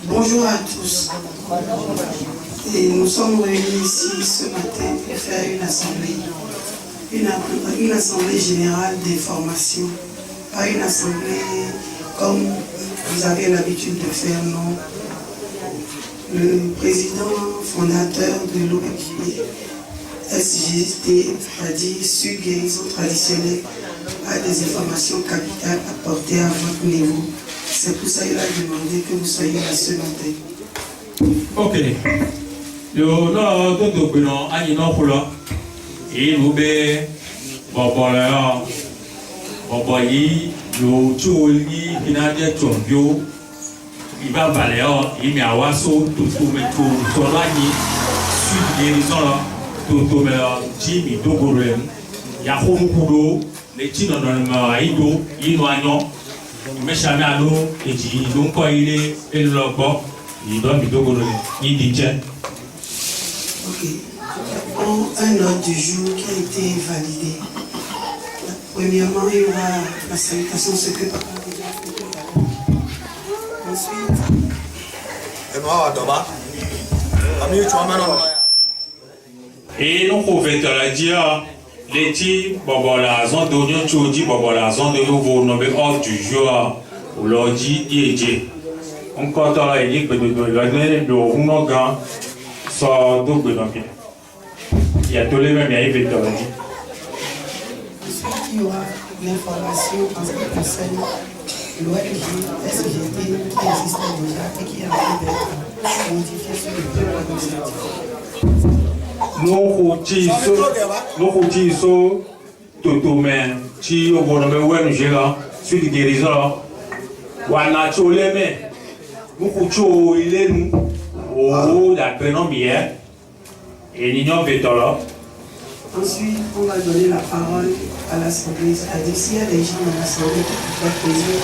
Bonjour à tous. Et nous sommes réunis ici ce matin pour faire une assemblée. Une assemblée générale d'information. Pas une assemblée comme vous avez l'habitude de faire, non? Le président fondateur de l'OPG SGT a dit sur guérison traditionnelle a des informations capitales apportées à votre niveau. C'est pour ça qu'il a demandé que vous soyez la seule antenne. Ok. Yo no toto bino anyi no kulo. E no be bobo la bobo yi yo chu yi binaje chombio. Iba bale o imi awaso toto me to la ni sud guérison la toto me Jimmy dogorem. Ya khonu kudo le chino no ma ido yino anyo. Meshame alo eji don ko ile elogbo idon mi dogorem ni dije. Ok. Un ordre du jour qui a été validé. Premièrement, il y aura la salutation secrète. Ensuite, et nous pouvons te dire, les petits, la zone d'oignon, tu dis, la zone de nouveau nommé ordre du jour, ou l'ordi et on compte à la ligue de l'année de Rounogan. So donc il y a tous les mêmes il y a ensuite il y aura l'information en ce qui concerne l'ONG SGT qui existe déjà et qui a envie d'être modifiée sur le plan nous so toto men ti o bono me wenu jela sur di guérison wana chole me nous cho ile nu oh, la prénom hier et l'union vétolo. Ensuite, on va donner la parole à l'Assemblée. C'est-à-dire, s'il y a des gens dans l'Assemblée qui peuvent poser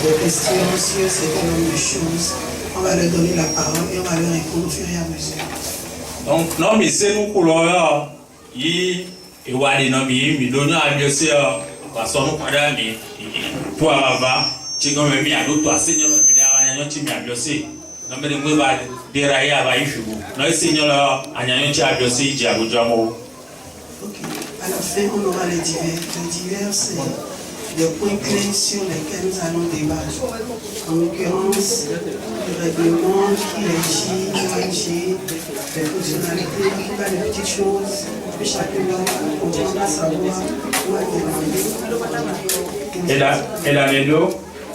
des questions sur ce genre de choses, on va leur donner la parole et on va leur répondre au fur et à mesure. Donc, non, mais c'est nous pour l'heure. Il y a des noms, il donne à bien sûr, parce que nous, madame, toi, là-bas, tu as même mis à l'autre, toi, Seigneur, tu m'as bien sûr. Non mais nous va dérailler à Baïfou. Nous Seigneur a gagné un dossier qui a besoin. Ok. À la fin, on aura les divers. Les divers, c'est des points clés sur lesquels nous allons débattre. En l'occurrence, le règlement qui régit l'ONG, les fonctionnalités, qui va des petites choses que chacun doit comprendre, savoir, doit demander. Et la médo.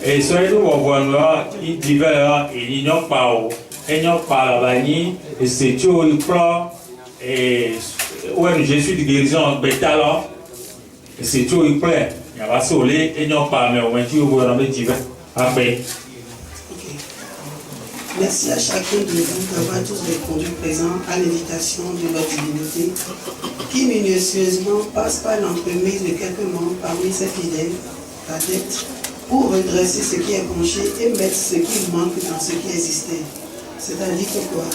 Et soyez nous voir il divers et il n'y a pas la vanille et c'est tout le plan et ouais je suis de guérison bétal et c'est tout le plan il y a pas solé et n'y a pas mais au moins tu vois dans les divers après. Merci à chacun de vous d'avoir tous répondu présent à l'invitation de notre divinité qui minutieusement passe par l'entremise de quelques membres parmi ses fidèles adeptes pour redresser ce qui est penché et mettre ce qui manque dans ce qui existait. C'est-à-dire que quoi?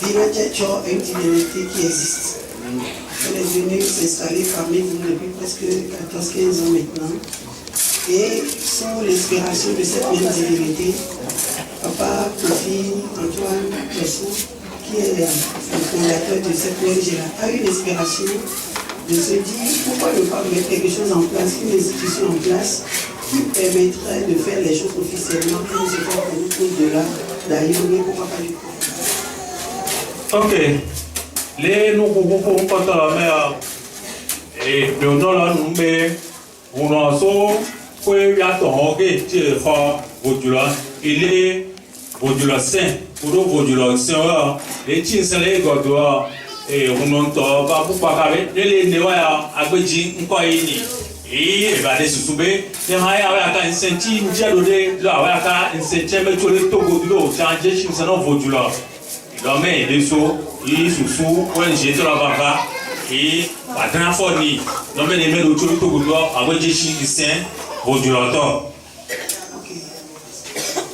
Vinadjacho est une divinité qui existe. Elle est venue s'installer parmi vous depuis presque 14-15 ans maintenant. Et sous l'inspiration de cette même divinité, Papa, Kofi, Antoine, Kessou, qui est le fondateur de cette ONG-là, a eu l'inspiration de se dire pourquoi ne pas mettre quelque chose en place, une institution en place qui permettrait de faire les choses officiellement pour nous faire connaître au-delà d'ailleurs, mais pourquoi pas du coup. Ok. Les nous pour la mer et le nom là nous met on a so il y a ton hockey tu es fort vodula il est vodula saint pour vodula saint les tiens les godoa et on entend pas pour pas les newa agbeji nko yi et va des soube les haya wa ka incenti njalo de la wa ka incenti me to le togo do changer chim ça non vodula l'homme est des so il sous when j'ai de la baba et patron foni l'homme est même autour de togo do agbeji chim saint vodula to.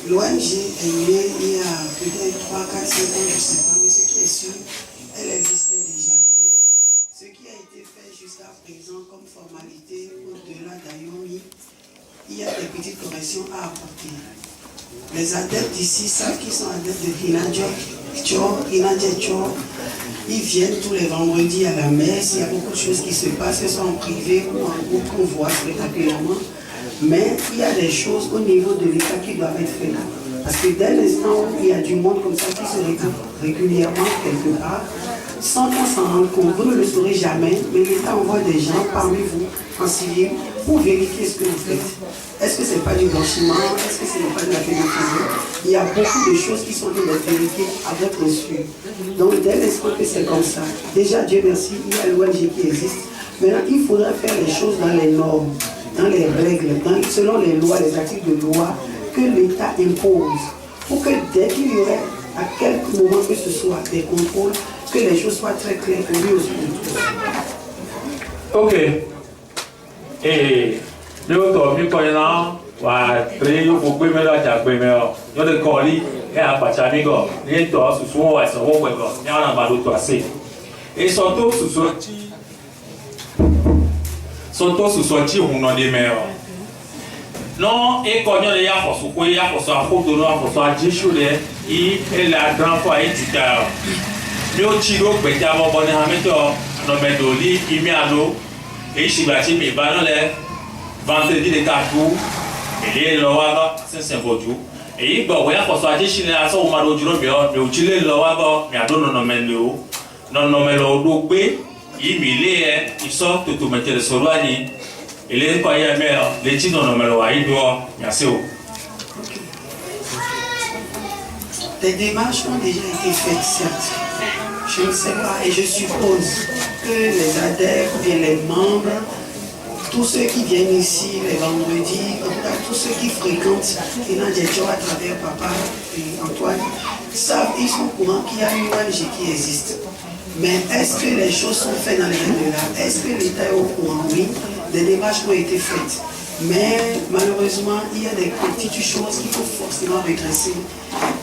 L'ONG est née il y a peut-être 3, 4, 5 ans, je ne sais pas, mais ce qui est sûr, elle existait déjà. Mais ce qui a été fait jusqu'à présent comme formalité au-delà d'Ayomi, il y a des petites corrections à apporter. Les adeptes d'ici savent qu'ils sont adeptes de Hinadjo, ils viennent tous les vendredis à la messe, il y a beaucoup de choses qui se passent, que ce soit en privé ou en groupe qu'on voit spectaculairement. Mais il y a des choses au niveau de l'État qui doivent être faites là. Parce que dès l'instant où il y a du monde comme ça qui se retrouve régulièrement quelque part, sans qu'on s'en rende compte, vous ne le saurez jamais, mais l'État envoie des gens parmi vous en civil pour vérifier ce que vous faites. Est-ce que ce n'est pas du blanchiment? Est-ce que ce n'est pas de la pédophilie? Il y a beaucoup de choses qui sont vérifiées à votre insu. Donc dès l'instant que c'est comme ça, déjà Dieu merci, il y a l'ONG qui existe. Maintenant, il faudra faire les choses dans les normes, dans les règles, selon les lois, les articles de loi que l'État impose. Pour que dès qu'il y aurait à quelque moment que ce soit des contrôles, que les choses soient très claires pour lui aussi. Ok. Et l'autre, nous connaissons, très au bout de la table, nous de colis et à Pachamigo, les dos sous son ouest, au web, il y a un ballot assez. Et surtout, sous sorti, on a des meilleurs. Non, et quand on est à Fossoué, il y a Fossou à Foudou, à Fossou à Djichoulé, et la grande fois est du cœur. Nous, Tiro, Bétamo, Bonahameto, Nomedoli, Imiano, et Shibati, mais Banole, vendredi de Katou, et les Loaga, Saint-Saint-Vaudou. Et il y a Fossou à Djichoulé, à son Maro Durobio, mais au Chile Loaga, mais à Dono Nomelo, non Nomelo Doubé, il sort tout mettre le Sorwani. Et les croyants mères, les titres de nos merci. Les démarches ont déjà été faites, certes. Je ne sais pas, et je suppose que les adeptes et les membres, tous ceux qui viennent ici les vendredis, en tout cas tous ceux qui fréquentent Inadjetcho à travers Papa et Antoine, savent, ils sont au courant qu'il y a une ONG qui existe. Mais est-ce que les choses sont faites dans les règles là? Est-ce que l'État est au courant? Oui. Des démarches ont été faites. Mais malheureusement, il y a des petites choses qu'il faut forcément redresser.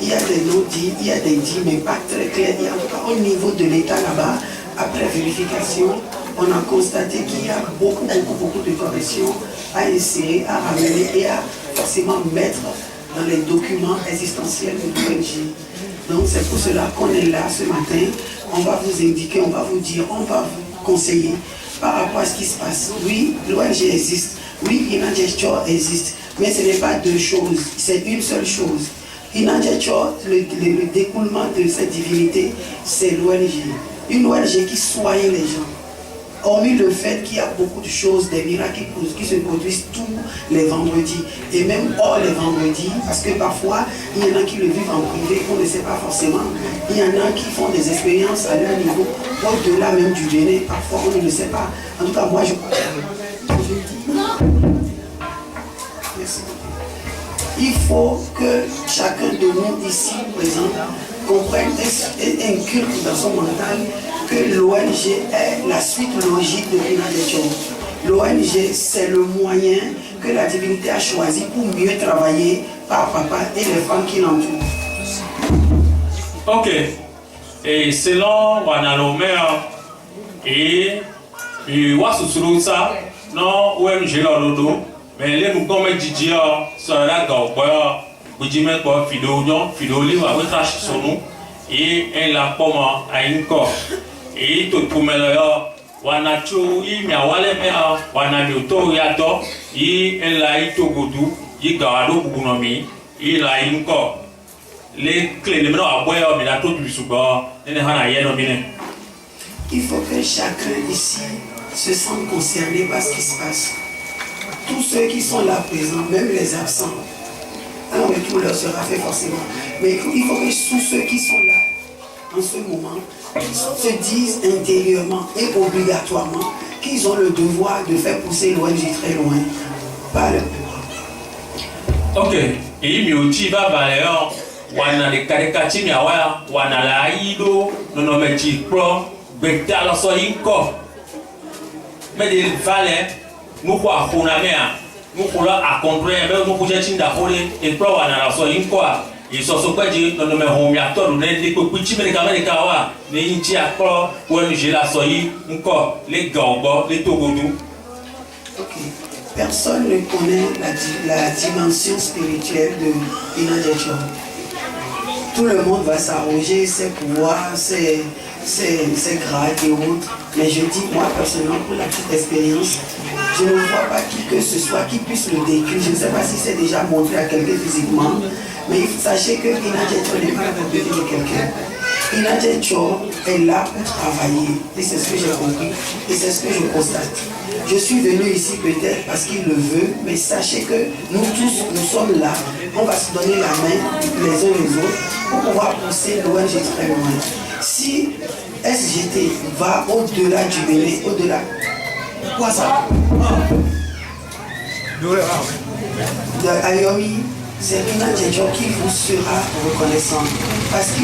Il y a des non-dits, il y a des dits, mais pas très clairs. En tout cas, au niveau de l'État là-bas, après vérification, on a constaté qu'il y a beaucoup de corrections à insérer, à ramener et à forcément mettre dans les documents existentiels de l'ONG. Donc c'est pour cela qu'on est là ce matin. On va vous indiquer, on va vous dire, on va vous conseiller par rapport à ce qui se passe. Oui, l'ONG existe. Oui, Inadjetcho existe. Mais ce n'est pas deux choses. C'est une seule chose. Inadjetcho, le découlement de cette divinité, c'est l'ONG. Une ONG qui soigne les gens. Hormis le fait qu'il y a beaucoup de choses, des miracles qui se produisent tous les vendredis. Et même hors les vendredis, parce que parfois, il y en a qui le vivent en privé, qu'on ne sait pas forcément. Il y en a qui font des expériences à leur niveau, au-delà même du Bénin. Parfois, on ne le sait pas. En tout cas, moi, je crois. Merci. Il faut que chacun de nous ici présent comprenne et inculque dans son mental que l'ONG est la suite logique de Inadjetcho. L'ONG, c'est le moyen que la divinité a choisi pour mieux travailler par Papa et les femmes qui l'entourent. Ok. Et selon Wanalomé, et Wasusurusa, non, ONG Lorodo, mais les mouvements Didier, ça la Gauboya, Boudimé, Fidoli, Watrash Sonou, et elle a pomme à une corps. Et tout pour me le Wanacho, il y a Walemea, Wanamioto Yato, il a eu Togodou, il garde Bougonomi, il a une corps. Les clés de maintenant à boire, mais la toute du souvent, il faut que chacun ici se sente concerné par ce qui se passe. Tous ceux qui sont là présents, même les absents, un retour leur sera fait forcément. Mais il faut que tous ceux qui sont là, en ce moment, se disent intérieurement et obligatoirement qu'ils ont le devoir de faire pousser l'ONG très loin. Par le pouvoir. Ok. Et il me va par wana de karikati miawa wana la ido no mechi pro betala so inko me de vale mu kwa kuna mea mu kula akontre be mu kuje chinda hole e pro wana la so inko e so so kwaji no me ho mi atoru ne de ko kuchi America wa ne inchi akro wonu je la so yi nko le gogbo le togodu. OK. Personne ne connaît la dimension spirituelle de Inadjetcho. Tout le monde va s'arroger ses pouvoirs, ses grades et autres. Mais je dis, moi personnellement, pour la petite expérience, Je ne vois pas qui que ce soit qui puisse le décrire. Je ne sais pas si c'est déjà montré à quelqu'un physiquement, mais sachez que Inajecho n'est pas la propriété de quelqu'un. Inajecho est là pour travailler. Et c'est ce que j'ai compris. Et c'est ce que je constate. Je suis venu ici peut-être parce qu'il le veut, mais sachez que nous tous, nous sommes là. On va se donner la main les uns les autres pour pouvoir pousser l'ONG très loin. Si SGT va au-delà du Bénin, au-delà. Quoi ça? De Ayomi, c'est Inajecho qui vous sera reconnaissant. Parce que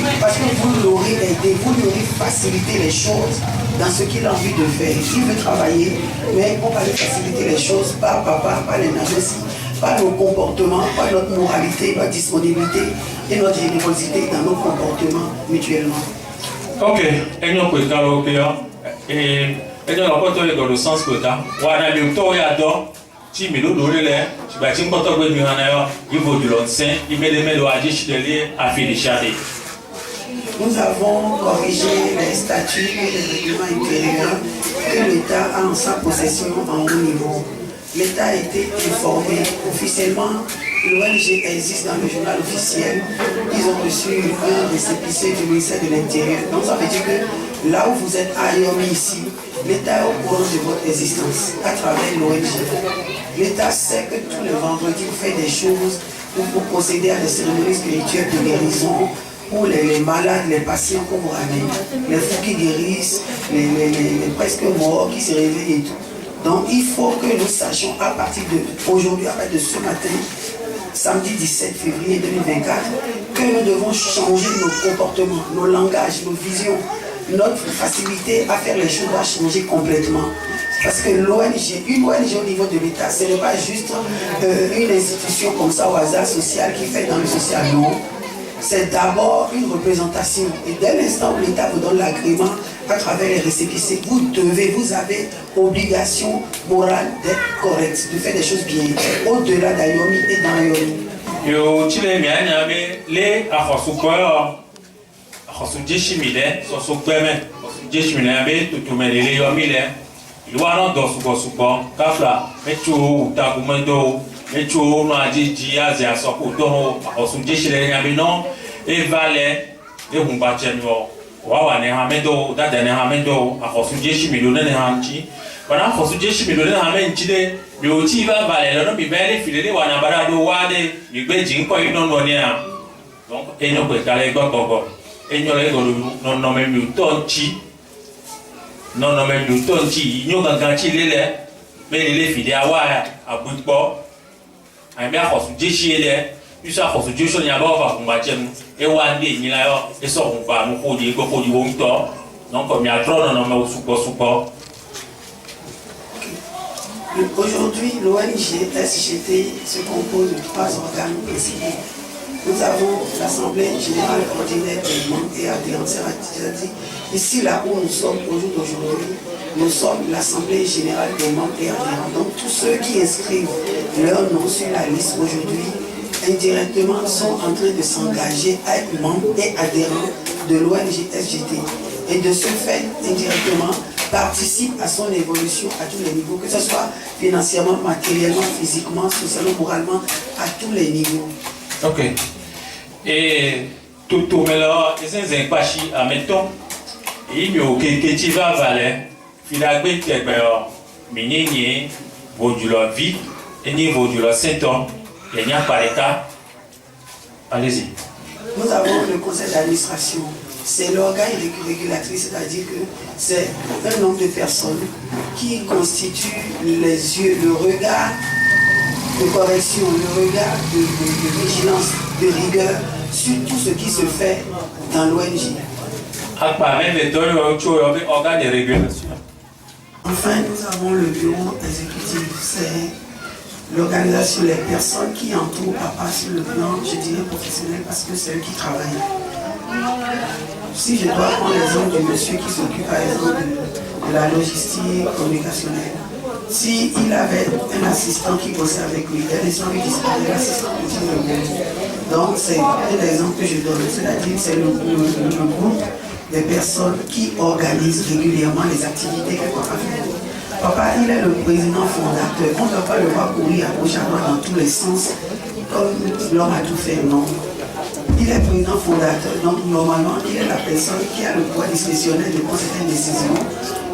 vous l'aurez aidé, vous lui aurez facilité les choses dans ce qu'il a envie de faire. Il veut travailler, mais on va lui faciliter les choses par papa, par l'énergie, par nos comportements, par notre moralité, notre disponibilité et notre générosité dans nos comportements mutuellement. Ok, et nous pouvons et nous avons dans le sens que on a le temps et adore. Si nous nous avons corrigé les statuts et les règlements intérieurs que l'État a en sa possession en haut niveau. L'État a été informé officiellement. L'ONG existe dans le journal officiel. Ils ont reçu un récépissé du ministère de l'Intérieur. Donc ça veut dire que là où vous êtes à Ayomi ici, l'État est au courant de votre existence à travers l'ONG. L'État sait que tous les vendredis vous faites des choses pour procéder à des cérémonies spirituelles de guérison pour les malades, les patients qu'on vous ramène, les fous qui guérissent, les presque morts qui se réveillent et tout. Donc il faut que nous sachions à partir d'aujourd'hui, à partir de ce matin, samedi 17 février 2024, que nous devons changer nos comportements, nos langages, nos visions. Notre facilité à faire les choses va changer complètement. Parce que l'ONG, une ONG au niveau de l'État, ce n'est pas juste une institution comme ça au hasard social qui fait dans le social, non. C'est d'abord une représentation. Et dès l'instant où l'État vous donne l'agrément à travers les récépissés, vous avez obligation morale d'être correct, de faire des choses bien, au-delà d'Ayomi et dans Ayomi. non mais le temps qui nous garantit les filles à voir à bout de port un bien reçu déchiré tu sais reçu du son ya ba va combattre et one day ni là et ça on va nous produire quoi produire bon temps donc comme il y a trop non mais support. Aujourd'hui, l'ONG SGT se compose de 3 organes principaux. Nous avons l'Assemblée Générale Ordinaire des membres et adhérents. Ici, là où nous sommes au jour d'aujourd'hui, nous sommes l'Assemblée Générale des membres et adhérents. Donc, tous ceux qui inscrivent leur nom sur la liste aujourd'hui, indirectement, sont en train de s'engager à être membres et adhérents de l'ONG SGT. Et de ce fait, indirectement, participe à son évolution à tous les niveaux, que ce soit financièrement, matériellement, physiquement, socialement, moralement, à tous les niveaux. Ok. Et tout mais là, c'est un pachi à mettons. Il y a que tu vas valer. Finalement, tu es minier, vaut du la vie, et niveau du la 5 ans. Il n'y a pas d'état. Allez-y. Nous avons le conseil d'administration. C'est l'organe régulatrice, c'est-à-dire que c'est un nombre de personnes qui constituent les yeux, le regard de correction, le regard de vigilance, de rigueur sur tout ce qui se fait dans l'ONG. Enfin, nous avons le bureau exécutif, c'est l'organisation, les personnes qui entourent papa sur le plan, je dirais professionnel, parce que c'est eux qui travaillent. Si je dois prendre l'exemple du monsieur qui s'occupe par exemple de la logistique communicationnelle, s'il avait un assistant qui bossait avec lui, dès l'instant où il disparaît, l'assistant continue le même. Donc c'est un exemple que je donne, c'est-à-dire c'est le groupe des personnes qui organisent régulièrement les activités que papa fait. Papa, il est le président fondateur. On ne doit pas le voir courir à gauche à droite dans tous les sens, comme l'homme a tout fait, non. Il est président fondateur, donc normalement, il est la personne qui a le pouvoir discrétionnaire de prendre certaines décisions,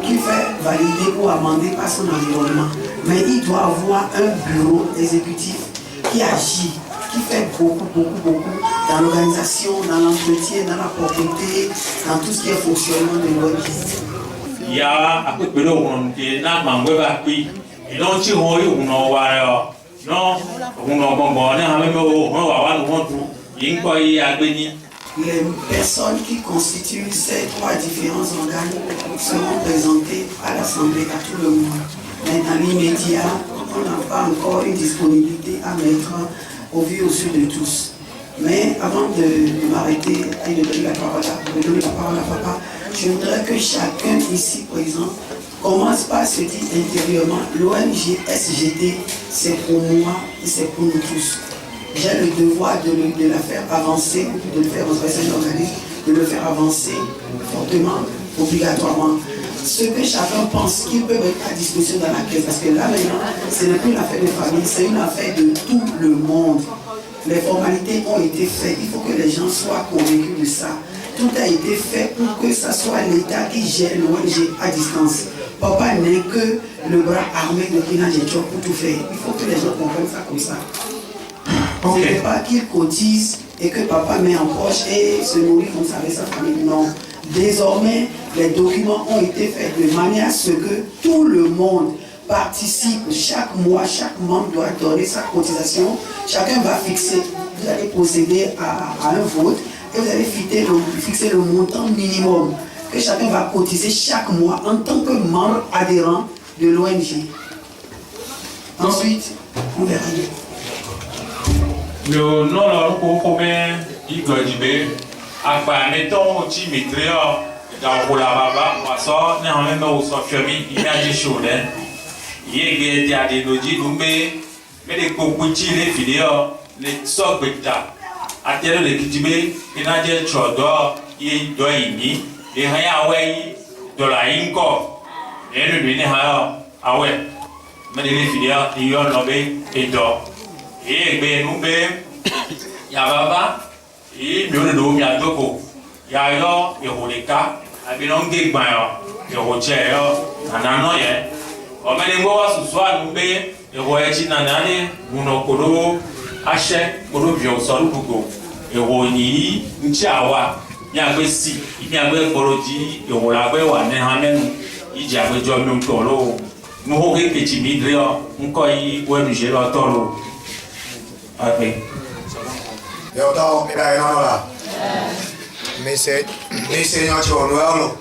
qui fait valider ou amender par son environnement. Mais il doit avoir un bureau exécutif qui agit, qui fait beaucoup dans l'organisation, dans l'entretien, dans la propriété, dans tout ce qui est fonctionnement de l'ONG. Il y a un peu de l'eau qui n'a pas de et donc tu vois, on a non, on a les personnes qui constituent ces trois différents organes seront présentées à l'Assemblée, à tout le monde. Mais dans l'immédiat, on n'a pas encore une disponibilité à mettre au vu au su de tous. Mais avant de m'arrêter et de donner la parole à Papa, je voudrais que chacun ici présent commence par se dire intérieurement, l'ONG SGT, c'est pour moi et c'est pour nous tous. J'ai le devoir de la faire avancer, de le faire avancer un organisme, de le faire avancer fortement, obligatoirement. Ce que chacun pense qu'il peut mettre à disposition dans la caisse, parce que là maintenant, ce n'est plus une affaire de famille, c'est une affaire de tout le monde. Les formalités ont été faites, il faut que les gens soient convaincus de ça. Tout a été fait pour que ce soit l'État qui gère l'ONG à distance. Papa n'est que le bras armé de Kina Djetcho pour tout faire. Il faut que les gens comprennent ça comme ça. Ce n'est pas qu'il cotise et que papa met en poche et se nourrit comme ça avec sa famille. Non. Désormais, les documents ont été faits de manière à ce que tout le monde participe. Chaque mois, chaque membre doit donner sa cotisation. Chacun va fixer. Vous allez procéder à un vote et vous allez fixer le montant minimum que chacun va cotiser chaque mois en tant que membre adhérent de l'ONG. Ensuite, on verra. Le nom il à mettons petit métréa dans la baba, moi ça, n'est en même temps au famille, il a des choses. Il y a des logis, mais les cocoutiers, les filets, les sorbeta. À terre de l'équité, il a des choses d'or, il doit y aller, les rien de la inco, et le bénin ah ouais, mais les filets, il y a l'obé et d'or. Et bien nous, il y a baba. Et mieux de l'eau, il y a deux coups. Il y a un Eureka, il y a un Gigman, il y a un Chair, un Anoye. On met les mots ce soir, nous bé, et Royati Nanani, Munokoro, Hachek, Korobio, Soluko, et Roni, Nchawa, Yabesi, Yabe Korodi, et Rolabe, ou Anehamen, Ijabe John Tolo, Mohoke Petit Midrio, Nkoi, Wenugé, Tolo. Après. Yo tao cái này nó là mình sẽ nhau chiều nuôi ông luôn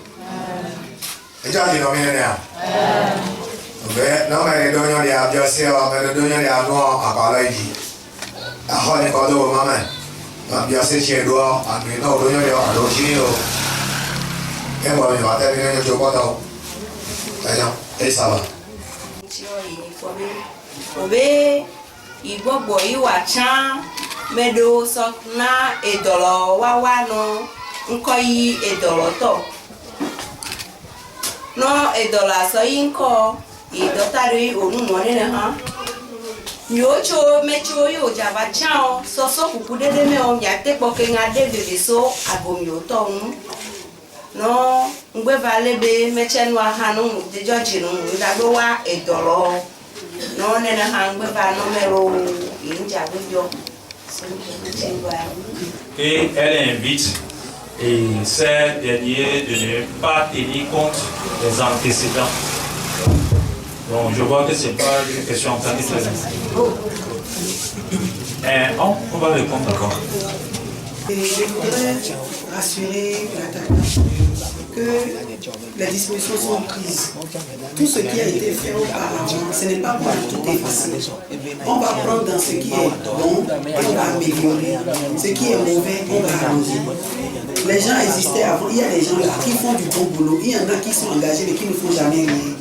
cái cha thì nó như thế nào về nó mày đôi nhau đẹp giờ xe mày đôi nhau đẹp nó à có đây gì à họ này có đồ mà mày giờ xe xe đua à mình đâu đôi nhau đẹp à đồ chi nhiều em bảo mình bảo tay mình nhau chiều có đâu thấy không thấy sao vậy Igbo iwa chan medo sokna edolo wawa no nkoyi edolo to no edola so yinko idotari onu mo ne ha nyocho mecho yo java chan so kuku dede me o ya te poke nga de so agomyo to no ngbe valebe mechenwa hanu de george no ndagbo wa edolo no ne na hangbe va numero inja video. Et elle invite ces derniers de ne pas tenir compte des antécédents. Donc je vois que ce n'est pas une question en train de se on va répondre d'abord. Et je voudrais rassurer que les dispositions sont prises. Tout ce qui a été fait auparavant, ce n'est pas pour tout effacer. On va prendre dans ce qui est bon et on va améliorer. Ce qui est mauvais, on va arranger. Les gens existaient avant, il y a des gens là qui font du bon boulot, il y en a qui sont engagés mais qui ne font jamais rien.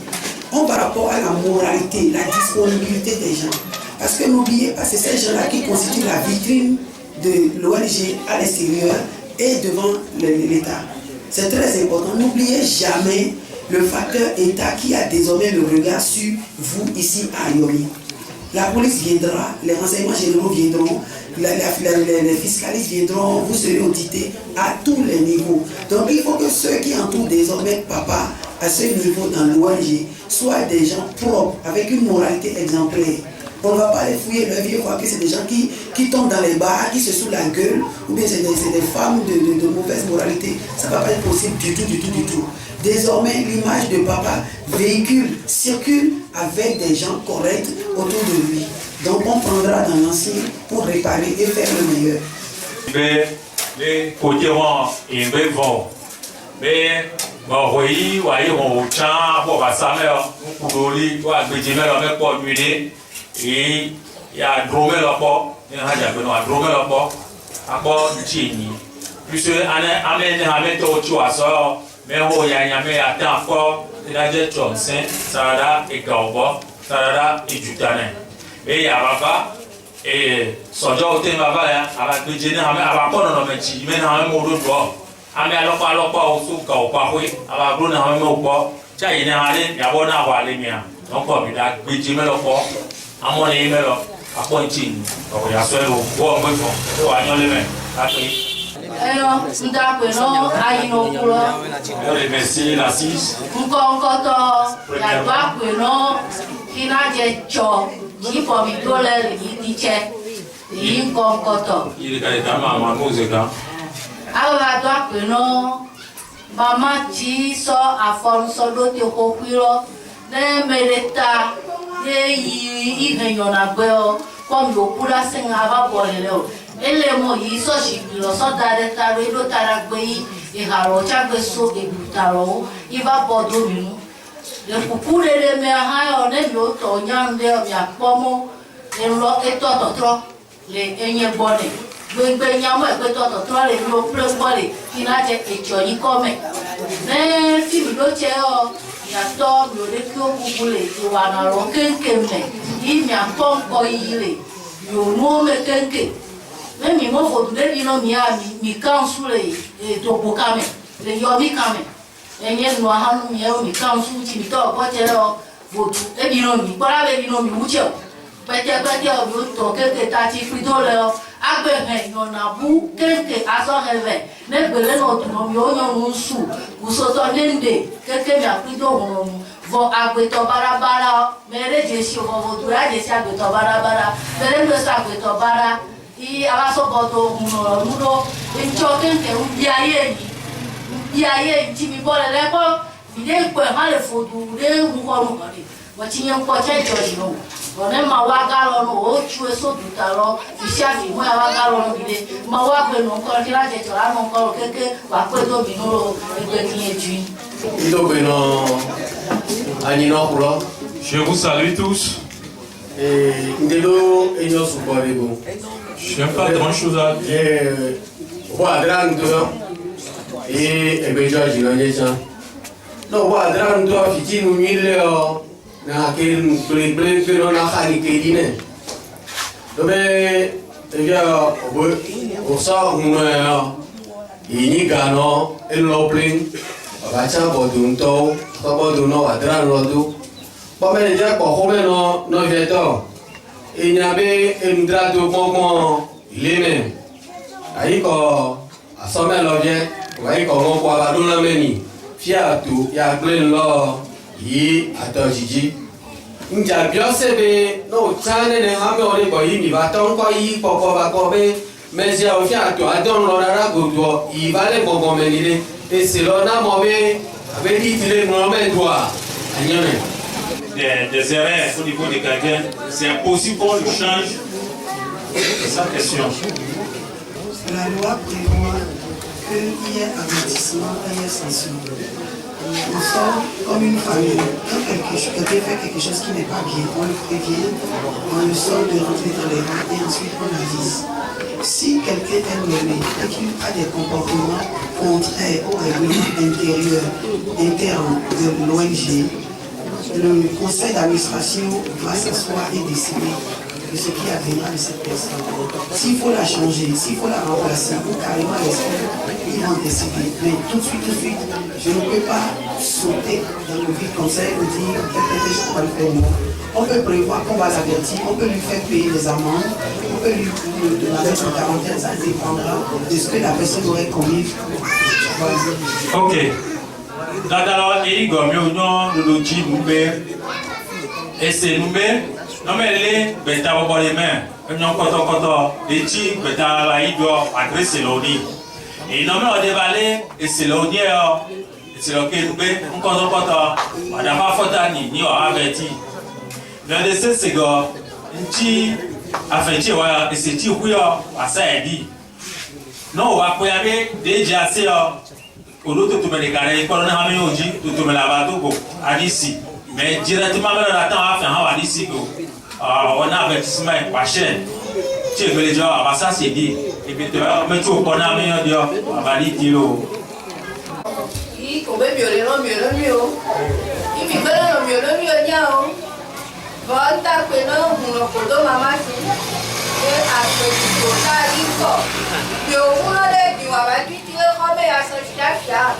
On par rapport à la moralité, la disponibilité des gens. Parce que n'oubliez pas, c'est ces gens-là qui constituent la vitrine de l'ONG à l'extérieur et devant l'État. C'est très important. N'oubliez jamais le facteur État qui a désormais le regard sur vous ici à Yomi. La police viendra, les renseignements généraux viendront, les fiscalistes viendront, vous serez audités à tous les niveaux. Donc il faut que ceux qui entourent désormais papa à ce niveau dans l'ONG soient des gens propres, avec une moralité exemplaire. On ne va pas les fouiller leur vie, voir que c'est des gens qui tombent dans les bars, qui se saoulent la gueule, ou bien c'est des femmes de mauvaise moralité. Ça ne va pas être possible du tout. Désormais, l'image de papa circule avec des gens corrects autour de lui. Donc on prendra dans l'ancien pour réparer et faire le meilleur. Les côtés ils vont. Mais oui, on tient pour sa mère, pour lui, pour la pour lui. Et il y a drôle là-bas, il y a drôle là-bas, à bord du Chini. Puisque amène au choix, mais il y a un temps fort, il y a des Johnson, Sarada et Gauba, Sarada et Jutanen. Et il y a Baba, et son jour au thème Baba, avec le génie, avec un métier, mais un mot de droit. Avec un pas au sous Gauba, avec un mot de droit, il y a un avoir les miens. Donc, il y a un budget, mais le port. Amon les emails à pointing. Donc il y a seul au bois en fond. Il y a les mains. Alors, nous avons à inaugurer. Je remercie la 6. Nous avons la loi que nous, qui n'a pas qui pour me donner les tickets. Il y a des dames à musique. Alors, la loi que nous, maman qui sort à forme sur l'autre coquille, ne mérite pas. Il y a un peu comme le pula singava pour les éléments, ils sont chez le soldat de Tarelo Taragui et Harocha Besso et Butaro, il va pour domino. Le coucou de les mères, on est l'autre, on y a un pomo, et l'autre est trop, les aignés bonnets. Le Benyamo est trop, les lots plus bonnets, qui n'a été étudié comme. Mais si le tient, il y a tant de récupérer, il y a un roquin, il y a un pont pour y aller. Il y a un homme qui même il m'a fait des noms, mi counsouler et tobocame, les yomicame. Et il y a un noir, mi counsou, qui me talk, what you know, et binomi, voilà les binomi, which you. But you got your talk, $30. Agbẹ̀hẹ̀ ìyọ̀nà bú kéèké asọ́hẹ̀rẹ̀ lẹ́gbẹ̀lẹ́ náà tó mọ̀ yóò yàn ń sùn kùsọ̀tọ̀ léńdè kéèké mi àpídò òun vọ àgbẹ̀tọ̀ bárabára mẹ́rẹ́jẹ̀ sí ọ̀fọ̀fọ̀ tó yájẹ̀ sí àgbẹ̀tọ̀ bárabára mẹ́rẹ́jẹ̀ sí àgbẹ̀tọ̀ bára í alásọ̀bọ̀tọ̀ òun ọ̀rọ̀ múlò ìjọ kéèké ń bí ayé yìí tí mi bọ́lẹ̀ lẹ́kọ́ ìdé ìpò ẹ̀ má lè fòdù ìdé ìwúkọ́rùn kan lè wọ́n ti yẹn ń pọ̀ chẹ́jọ ìlú on est ma wagalo no tu es so tutalo isiafi mo wagalo no bide ma wagbe no ko kila je tora no ko keke wa pe do binuro egbe kiyeju ido beno anino kulo. Je vous salue tous. Ndelo enyo sukorego. Je n'ai pas grand chose à dire. Wa drando e ebejo jinoyecha. No wa drando fitinu mileo na kel ble pero na khani kedine dobe ya o sa una ini gano el lopling bacha bodunto boduno adran rodu pame ja ko home no veto inyabe endrado momo ilene aiko asome loje aiko mo kwa baduna meni fiatu ya glen lo yi atojiji nja biosebe no chane ne hame ore ko yi mi ba ton ko yi poko ba ko be mezi o fi ato adon lo rara godo yi vale gogo menire e se lo na mo be ave di tile no me doa anyone des erreurs au niveau des gardiens, c'est impossible qu'on le change. C'est sa question. La loi prévoit qu'il y ait avertissement et il y ait sanction. On sort comme une famille. Quand quelqu'un fait quelque chose qui n'est pas bien, on le prévient, on le sort de rentrer dans les rangs et ensuite on avise. Si quelqu'un est nommé et qu'il a des comportements contraires au règlement intérieur, interne de l'ONG, le conseil d'administration va s'asseoir et décider de ce qui adviendra de cette personne. S'il faut la changer, s'il faut la remplacer ou carrément laisser, ils vont décider. Mais tout de suite, je ne peux pas sauter dans le vide comme ça et nous dire quelque chose qu'on va le faire moi. On peut prévoir qu'on va l'avertir, on peut lui faire payer des amendes, on peut lui demander une quarantaine, ça dépendra de ce que la personne aurait commis. Voilà. Ok. Dadalo et Gomio non le ji nous et c'est nous non mais les bêta au les mains non koto les ji bêta la ido adresse l'oni et non mais on dévalé et c'est l'oni et c'est le que nous koto madame pas fotani ni on averti le décès c'est go nti afeti wa et c'est ti huyo asa edi non wa ko yabe déjà c'est olu to tumele kare ko na hami oji to tumele abatu ko adisi mais directement même la temps afin ha adisi ko on a avertissement pa chaîne ti ebele jo abasa se di e bi te me tu ko na mi yo abali ti lo i ko be mi o i mi bele no mi o nya o volta que no uno ko do mama si e a ko ko ta i ko yo uno de mi wa ba ti ti ko be a so fia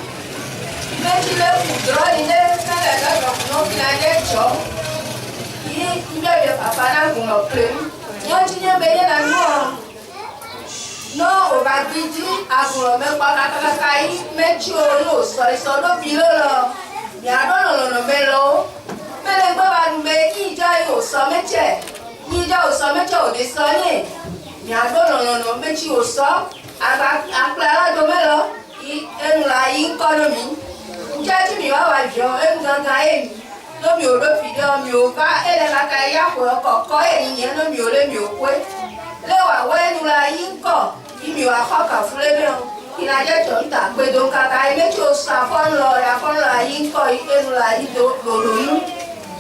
mais tu le voudras il est ça là donc non il a des gens il doit bien papa na ko no play yo ti ne be na no no o ba ti ti a ko me pa ka yi me ti o lo so do bi lo mi a do no me lo mele gba ba me ki ja yo so meche ni ja o so meche o de so ni mi a do no me ti o so akpla do melo i enu la yi ko no mi nje ti mi wa jo enu ganga e no mi o lo fi do mi o ba ele la ka ya ko e ni no mi o le mi o kwe le wa we enu la yi ko i mi wa ka fule me o ina je to nta pe do ka e me ti o sa fon lo la yi ko i enu la yi do lo nu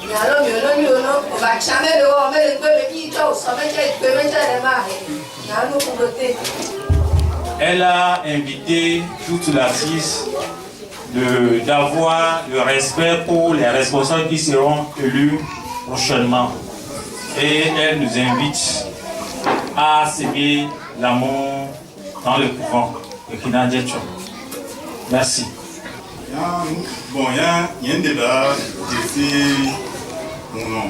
ya lo mi o no o ba cha me lo me le pe me ki jo so me je pe me je le ma he ya no ko te. Elle a invité toute l'assise d'avoir le respect pour les responsables qui seront élus prochainement. Et elle nous invite à s'aimer l'amour dans le couvent de Kinadjetcho. Merci. Bon, il y a un débat ici. Non.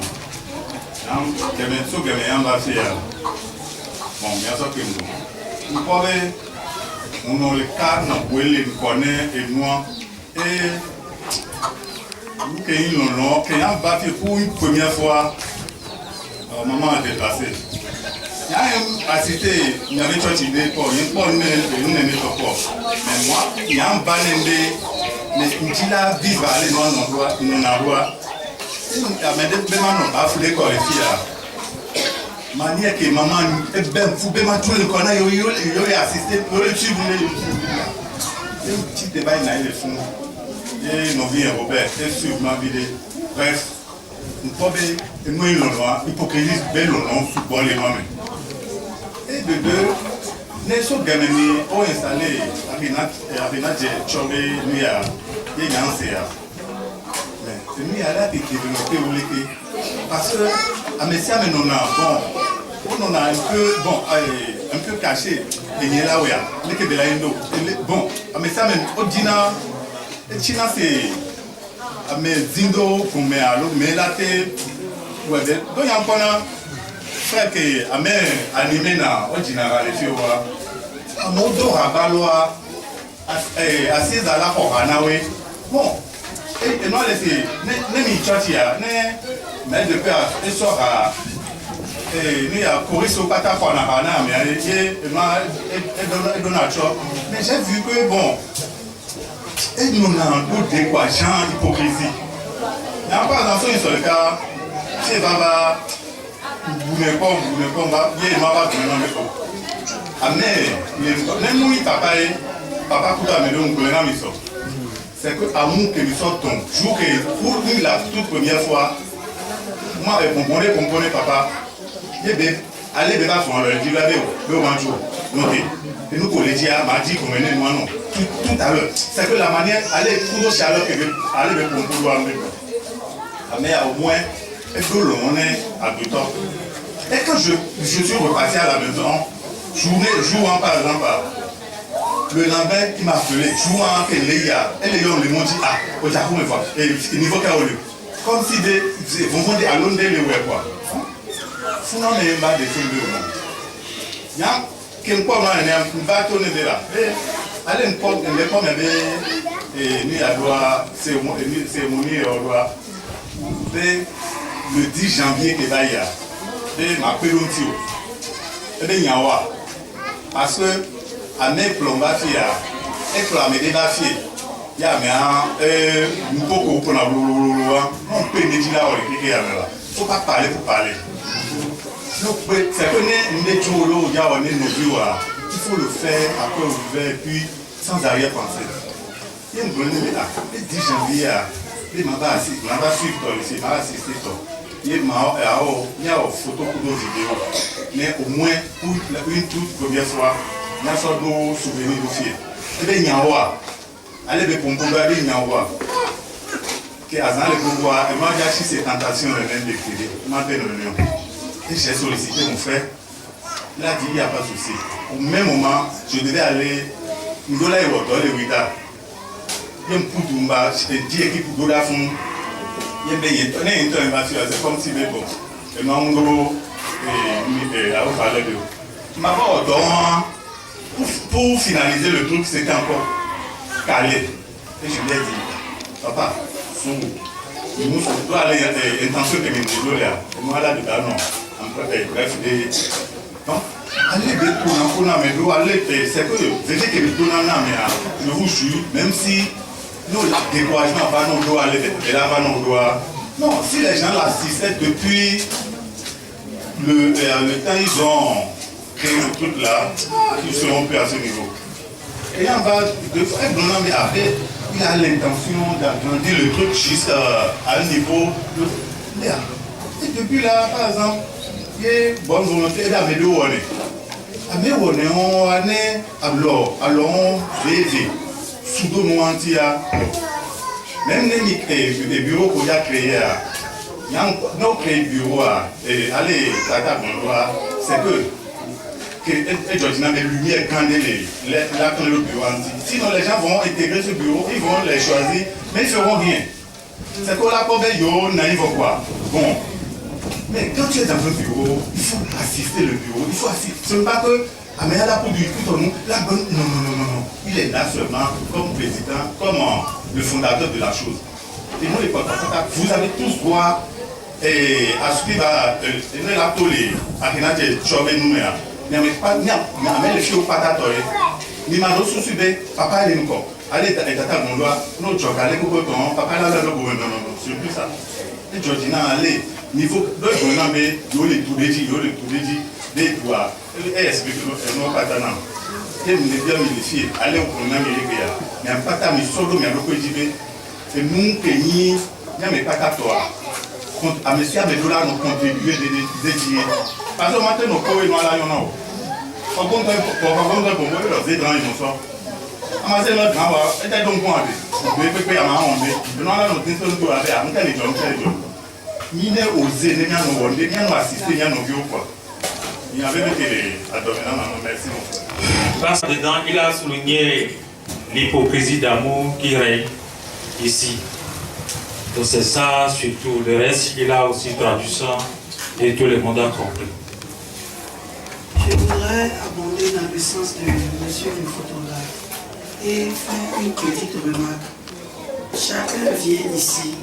Bon, bien sûr que nous. Vous pouvez. On a le cas, on le connaît et nous. Et nous qui avons battu pour une première fois, maman a déplacé. Il y a un assisté, il y avait une idée pour une bonne nous n'aimons pas. Mais moi, il y a un banendé, mais il dit là, vivre à l'endroit, nous n'avons pas. Il y a un pas foulé quoi les filles. Manière que maman est bien fou, bien tout le connaît, il y a assisté pour le suivre. C'est un petit débat, il y a les fonds. Et nos vies, Robert, et suivre ma vidéo. Bref, nous pouvons, nous, l'hypocrisie, belle ou non, football et moi-même. Et de deux, les autres gamins ont installé Avinat Tchomé, nous, il y a un CA. Mais nous, il y a là qui développé, parce que, à Messia, nous on a un peu caché, et il y a là où il y a, les Kébélaïndo. Bon, à Messia, au Dina, China, c'est mes Zindo, pour mes allo, mais là, donc il y a encore un frère qui a animé au Dina, les filles, à Modo, à Baloa, assise à la Koranawe. Bon, et nous, les Tchatia, mais de père, et sort à. Nous, il y a Coris au Pataponarana, mais mais j'ai vu que, bon, et nous avons d'autres quoi, genre hypocrisie. Il n'y a pas d'enfant sur le cas, c'est Baba, vous ne pas, il y a Baba qui ne pas. Ah, mais nous, papa, Kouta, mais nous, nous, c'est que amour que nous sortons, jour que pour nous la toute première fois, moi, comprenez, papa, allez, bébé, on leur dit, là, notez. Et nous, collégiens, m'a dit qu'on venait, moi, non. Tout à l'heure. C'est que la manière, allez, pour nos chaleurs, allez, mais pour nous, mais au moins, on est à 2 ans. Et quand je suis reparti à la maison, jour en par exemple, Le lendemain, il m'a appelé, jouant que les gars, et les gars, on lui dit, ah, au Japon, mais quoi, et niveau qu'à au lieu. Comme si des, vont dire à l'onde les ouais, quoi. Sinon, mais il m'a défendu au monde. Il y a quelqu'un qui va tourner de là. Allez, une pomme, et ni à doigt, cérémonie, au doigt. Le 10 janvier, que va y a, ma pérontio. Et bien, il y a quoi? Parce que, à mes plombs, et pour la médaille, il y a un peu de on peut dire là, il ne faut pas parler pour parler. C'est que nous il faut le faire après ouvert et puis sans arrière-pensée. Il y a une bonne idée là. Le 10 janvier, il m'a suivi ici, il m'a assisté. Il y a une photo pour nos vidéos. Mais au moins, une toute première fois, il y a un nos souvenirs de filles. Et bien, il y a un roi. Allez, les pompons, il y a un roi. Que Azan le pouvoir, et moi j'ai acheté ces tentations de même d'écrire. Je m'appelle le lion. Et j'ai sollicité mon frère. Il a dit il n'y a pas de souci. Au même moment, je devais aller. Ndola et Woto, les Wita. Il y a un coup de mba, je dis équipe pour Dola Fond. Il y a un temps, c'est comme si mais bon. Et non, et là, on parlait de. Ma part, pour finaliser le truc, c'était encore calé. Et je lui ai dit, papa, nous doit aller intention que nous là. Moi là dedans non. Bref, non. Allez pour la mais aller c'est que je sais que le tournant mais je vous jure même si nous le découragement va non doit aller et là va non doit. Non, si les gens l'assistaient depuis le temps ils ont créé le truc là, ils seront plus à ce niveau. Et on va de faire mais après il a l'intention d'agrandir le truc jusqu'à un niveau de... Et depuis là, par exemple, il y a une bonne volonté d'amener où on est. Mais on est alors on rêve. Sous nous entier. Même les bureaux qu'on a créés, il y a nos créés bureaux, et allez, c'est que Georgina met lumière quand le bureau anti. Sinon les gens vont intégrer ce bureau, ils vont les choisir, mais ils ne feront rien. C'est que la pauvre naïve quoi. Bon. Mais quand tu es dans un bureau, il faut assister le bureau, il faut assister. Ce n'est pas que Améa là pour discuter nous, la bonne. Non. Il est là seulement comme président, comme le fondateur de la chose. Et nous les porte-à-porte, vous avez tous droit à ce qui va là tous les Akénaté Chobé nous. Mais pas les filles au patatoire. Ni ma no susube papa elle nous allez tata mon doigt no joke allez ko ton papa là le gouvernement non c'est plus ça. Et Georgina allez niveau de gouvernement mais yo le tout dit des doigts et explique no patana. Et nous bien les filles allez au gouvernement mais pata mi solo mi aloko jibe et nous pays n'y a mais pas toi. À monsieur avec dollars nous contribuer des parce que maintenant nos coins nous là non. Par contre, pour moi, les grands ils sont ça. Les grands étaient donc quoi de payer à ma honte. Nous allons nous dire que nous allons faire un tel job. Ni ne oser, ni nous vendre, ni nous assister, ni nous vieux quoi. Il y avait des abdominaux, merci mon frère. Dedans, il a souligné l'hypocrisie d'amour qui règne ici. Donc c'est ça, surtout le reste, il a aussi traduit ça et tout le monde a compris. Je voudrais abonder dans le sens de monsieur le photographe et faire une petite remarque. Chacun vient ici,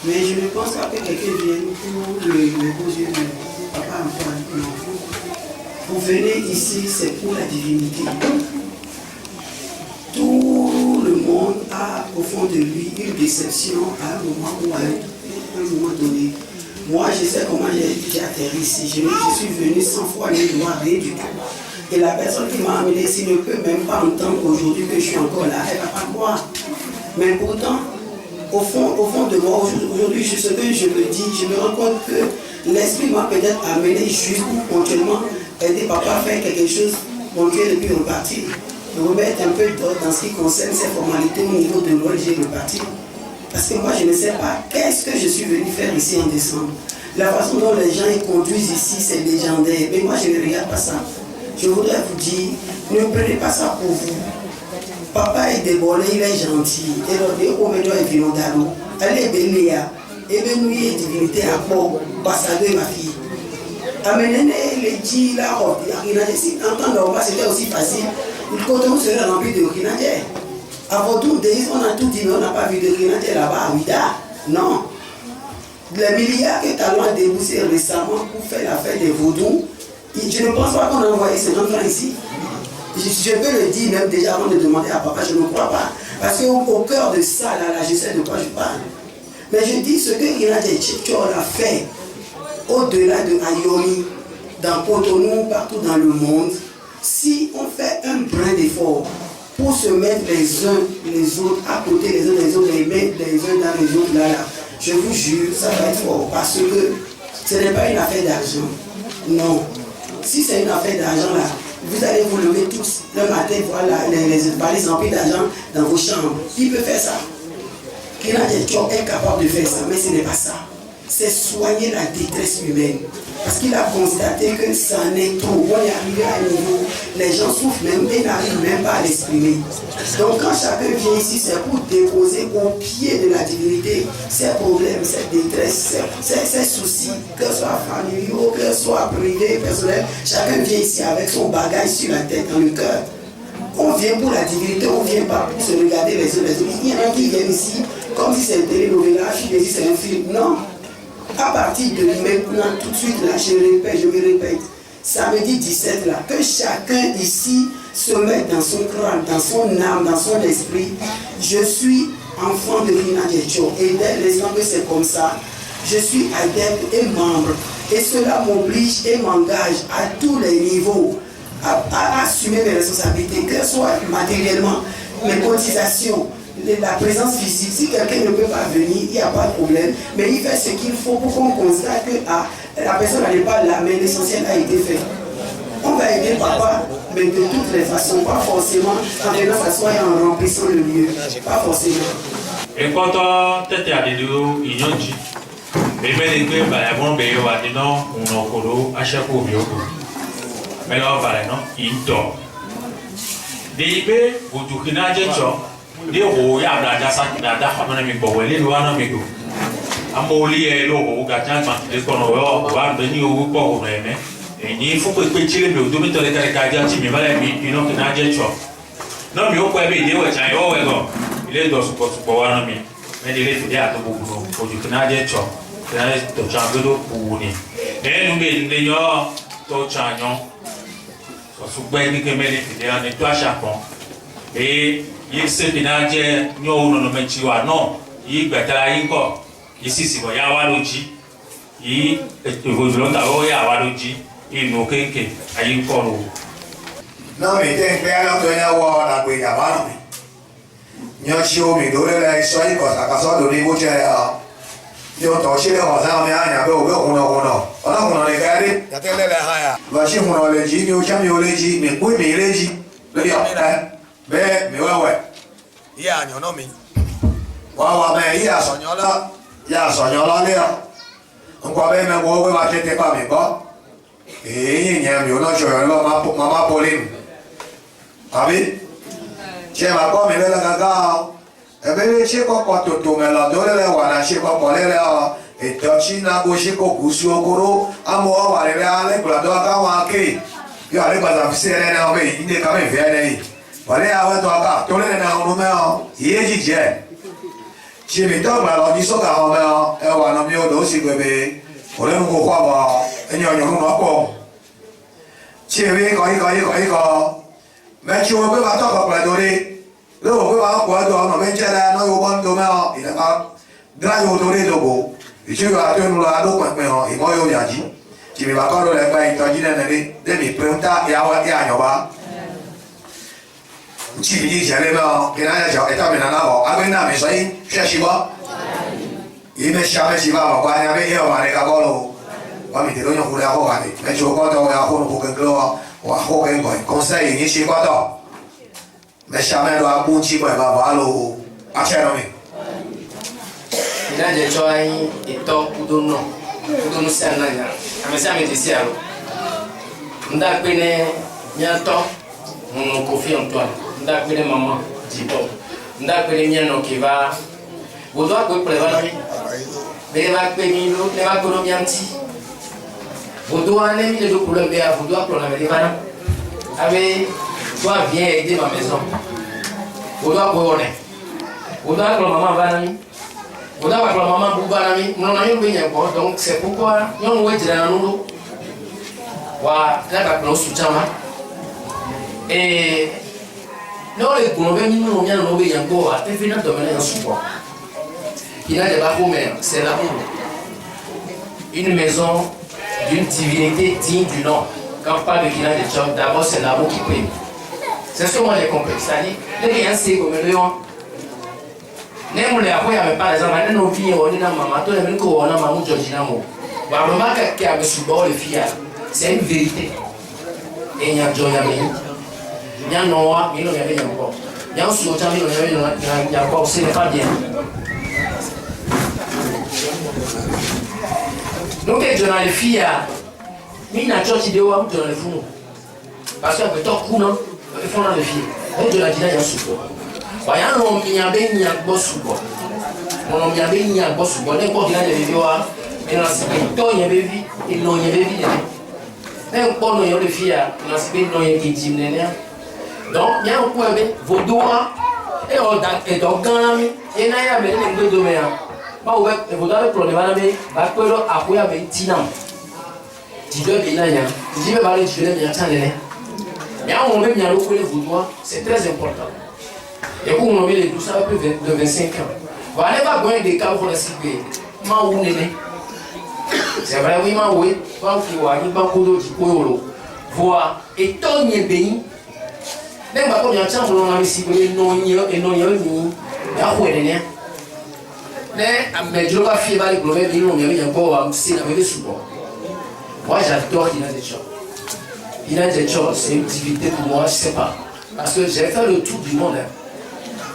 mais je ne pense pas que quelqu'un vienne pour le beaux yeux de papa Antoine. Non. Vous venez ici, c'est pour la divinité. Tout le monde a au fond de lui une déception à un moment ou à un moment donné. Moi, je sais comment j'ai atterri ici. Je suis venu 100 fois, ne dois rien du tout. Et la personne qui m'a amené ici ne peut même pas entendre aujourd'hui que je suis encore là. Elle ne va pas croire. Mais pourtant, au fond de moi, aujourd'hui, ce que je me dis, je me rends compte que l'esprit m'a peut-être amené juste pour ponctuellement aider papa à faire quelque chose ponctuel et puis repartir. Remettre un peu d'ordre dans ce qui concerne ces formalités au niveau de l'ONG repartir. Parce que moi, je ne sais pas qu'est-ce que je suis venu faire ici en décembre. La façon dont les gens y conduisent ici, c'est légendaire. Mais moi, je ne regarde pas ça. Je voudrais vous dire, ne prenez pas ça pour vous. Papa est débordé, il est gentil. Et donc, dès qu'on met un violon d'allô, elle est belle, et bien nous, il y a divinité à bord, ambassadeur et ma fille. Amenez les dits là, si en temps normal c'était aussi facile, le coton serait rempli de grenadiers. Avant tout, on a tout dit, mais on n'a pas vu de grenadiers là-bas à Ouida. Non. Les milliards que Talon a déboursés récemment pour faire la fête des vaudous, je ne pense pas qu'on a envoyé 50 francs ici. Je peux le dire même déjà avant de demander à papa, je ne crois pas. Parce qu'au cœur de ça, là, je sais de quoi je parle. Mais je dis ce que Grenadier Tchèque a fait au-delà de Ayomi, dans Cotonou, partout dans le monde, si on fait un brin d'effort pour se mettre les uns les autres à côté les uns des autres, les mettre les uns dans les autres là, je vous jure, ça va être fort. Parce que ce n'est pas une affaire d'argent. Non. Si c'est une affaire d'argent là, vous allez vous lever tous le matin, voilà, les valises remplies d'argent dans vos chambres. Il peut faire ça. Grenadier Tchèque est capable de faire ça, mais ce n'est pas ça. C'est soigner la détresse humaine. Parce qu'il a constaté que ça en est trop. On est arrivé à un niveau, les gens souffrent même et n'arrivent même pas à l'exprimer. Donc quand chacun vient ici, c'est pour déposer au pied de la divinité ses problèmes, ses détresses, ses soucis, que ce soit familiaux, que ce soit privés, personnels. Chacun vient ici avec son bagage sur la tête, dans le cœur. On vient pour la divinité, on vient pas pour se regarder les uns les autres. Il y en a qui viennent ici comme si c'était une télénovela, qui dit c'est un film. Non. À partir de maintenant, tout de suite, là, je me répète, samedi 17, là, que chacun ici se mette dans son crâne, dans son âme, dans son esprit. Je suis enfant de Grenadier Tchèque. Et dès l'instant que c'est comme ça, je suis adepte et membre. Et cela m'oblige et m'engage à tous les niveaux à assumer mes responsabilités, que ce soit matériellement, mes cotisations, la présence physique. Si quelqu'un ne peut pas venir, il n'y a pas de problème, mais il fait ce qu'il faut pour qu'on constate que la personne n'est pas là, mais l'essentiel a été fait. On va aider papa, mais de toutes les façons, pas forcément en venant s'asseoir et en remplissant le lieu, pas forcément. Et quand tu es à des deux, il y a dit, mais les deux, on va dire non, on a encore à chaque fois. Mais là, on va dire non, il dort. Des bébés, vous devez Grenadier Tchèque. Des roues, il y a des gens qui ont des gens qui ont des gens. Amoli est là, au Gatan, quand on va venir au port, et il faut que tu aies le domaine de la qui me va une autre Grenadier Tchèque. Non, mais on peut aider, il est dans ce pouvoir, mais il est fidèle à tout boulot. Pour du Grenadier Tchèque, Grenadier Tchèque, pour nous. Et nous, les gens, tout changement. Et il se Grenadier, nous ne mettons pas non, il bêtera encore. Ici, si vous avez un waloji, il vous a un waloji, il nous qu'est à y corps. Non, mais t'es clair, on doit y avoir la gueule à bas. Nous avons mis dans les soins quand ça casse au niveau de la. Nous avons touché les voisins, mais il y a peu on a les gars. Il y a tellement de haya. Voici on a les gens, nous avons les gens, mais oui, mais les gens, le diable là, mais ouais. Il y a un nom mais. Waouh, mais il y a son nom là. Ya soñola lea, un cuabe me mueve va que te pa mi pa, y niña mi uno choyo lo mamá polín, ¿abi? Che ma pa mi ve la cacao, e bebe che pa pa tu me la dole le wana che pa pa le a, e to china go che ko gusi okoro, amo wa le ale kula do aka wa ke, yo ale ba za fisere na be inde ka me ve nei, wale a wa to aka to le na no me o, ye ji je. Si mi tao mà lo đi số cả họ mà em bảo làm nhiều đồ gì vậy về, hồi đấy nó qua vào, anh nhỏ nhỏ nó còn, chỉ vì có, mẹ chú với bà tao gặp lại đồ đi, lúc với bà qua đồ nó bên trên là nó có con đồ mà, thì nó có, ra đồ đi đồ bố, thì chú bà tôi nó là đồ quậy mày họ, thì mọi người nhà gì, chỉ vì bà con đồ lại bay cho gì này đi, để mình bơm ta, ya nhỏ bà. Chỉ vì thế này mà cái này là cái tao mình làm nào, anh bên nào mình xây sẽ xí bó, ý mình sao xí bó mà qua nhà bên yêu mà này cả con luôn, qua mình thì đối nhau khu lao hoa này, cái chỗ con tao là khu nó khu cần cơ, hoặc khu cái gọi con xây như xí bó tao, mình sao mình lo buôn chi bởi mà vả luôn, ăn chơi đâu mình. Grenadier cho anh ito kudono sen na ya, ame sa mi tisi alo. Nda pene Bientôt, on confie en toi. D'accord, maman, dis bon. D'accord, miano qui va. Vous doit que préparer. Mais va payer l'eau, les va colombier un petit. Vous doit aller les deux couleurs bien, vous doit prendre les vannes. Avec toi, viens aider ma maison. Vous doit couronner. Vous doit que maman va n'ami. Vous doit que maman bouba n'ami. Mon ami vient encore, donc c'est pourquoi nous voulons dire à nous. Wa là que nous soutient. Et nous les Colombiens, nous vient nous veiller encore. Et finalement, donner un support. Il a des baromètres, c'est l'amour. Une maison d'une divinité digne du nom. Quand on parle de Kina de Tchok, d'abord c'est l'amour qui prime. C'est ce que moi j'ai compris. C'est-à-dire, les gens c'est comme le lion. Les gens les par exemple, les gens qui ont une maman, tous les gens qui ont une maman, Georgina Mo. Remarque qu'il y a un support les filles, c'est une vérité. Et il y a John Yamé. Il y a Noah, il y a encore. Il y a un soutien, il y a encore, ce n'est pas bien. Donc, les filles, mais il y a des choses qui sont les fous. Parce que les gens qui font les filles, ils ont dit un support. Il y a un homme qui a un support. Mon homme qui a un support. N'importe qui a des vidéos, il y a un bébé, il y a un bébé. N'importe qui a des filles, il y a un bébé. Donc, il y a un point, vos doigts, et donc, il y a un bébé. Bah ouais, vous avez problème avec bah que l'on a quoi avec Tina. Tu dois bien là, tu veux parler, tu veux bien attendre. Mais on met bien le coup les vouloirs, c'est très important. Et pour on met les 12 ça va plus de 25 ans. Voilà pas gagner des cas pour la cibler. Ma ou néné. C'est vrai oui ma oui, pas qui voit ni pas kodo du koyolo. Voir et ton y béni. Même pas comme y a chance on a ciblé non y et non y ni. Ya quoi néné. Mais je ne vais pas faire les problèmes, il y a encore un signe avec les supports. Moi j'adore Kina de Tchok. Kina de Tchok, c'est une divinité pour moi, je ne sais pas. Parce que j'ai fait le tour du monde.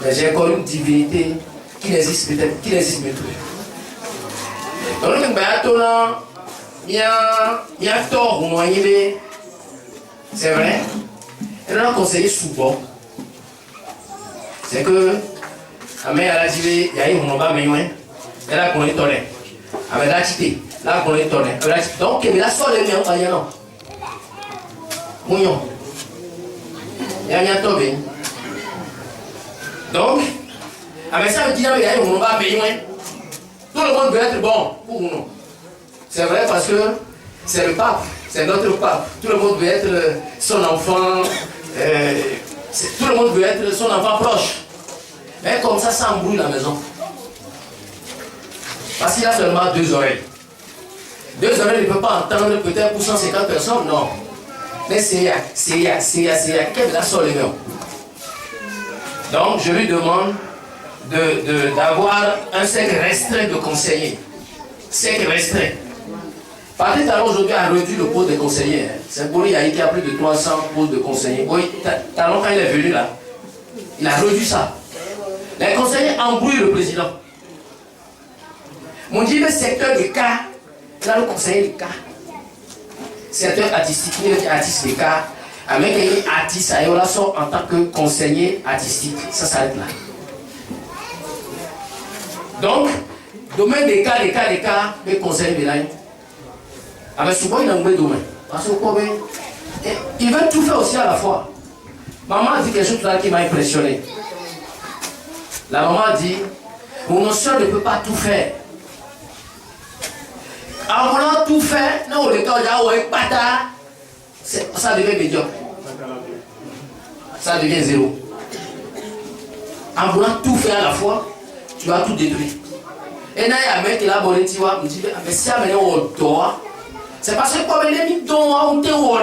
Mais j'ai encore une divinité qui n'existe peut-être, qui n'existe même plus. Donc, il y a tort, c'est vrai. Elle a conseillé souvent. C'est que. Mais elle a dit, il y a eu mon bas, mais elle a connu ton nez. Elle a dit, là, connu ton nez. Donc, elle a sorti le mien, il y a non. Mouillon. Il y a un tombé. Donc, avec ça, il y a eu mon bas, mais tout le monde doit être bon pour nous. C'est vrai parce que c'est le pape, c'est notre pape. Tout le monde veut être son enfant, tout le monde veut être son enfant proche. Mais comme ça embrouille la maison. Parce qu'il a seulement 2 oreilles. 2 oreilles, il ne peut pas entendre peut-être pour 150 personnes, non. Mais c'est qu'elle a sur les mains. Donc je lui demande d'avoir un cercle restreint de conseillers. Cercle restreint. Par exemple, aujourd'hui, a réduit le poste de conseillers. C'est pour lui, il y a plus de 300 postes de conseillers. Oui, Talon, quand il est venu là, il a réduit ça. Les conseillers embrouillent le président. Mon dit le secteur des cas, là le conseiller des cas. Secteur artistique, il est artiste des cas. Avec les artistes, ils sont en tant que conseiller artistique. Ça s'arrête là. Donc, domaine des cas, les conseillers de l'année. Mais souvent, il a un mauvais domaine. Parce que il veut tout faire aussi à la fois. Maman a dit quelque chose qui m'a impressionné. La maman a dit, mon soeur ne peut pas tout faire. En voulant tout faire, non, le temps ça devient médiocre. Ça devient zéro. En voulant tout faire à la fois, tu vas tout détruire. Et là, il y a un mec qui l'a abonné, tu vois, me dit, mais si elle est au toit, c'est parce que comme elle est mise dans un thé ou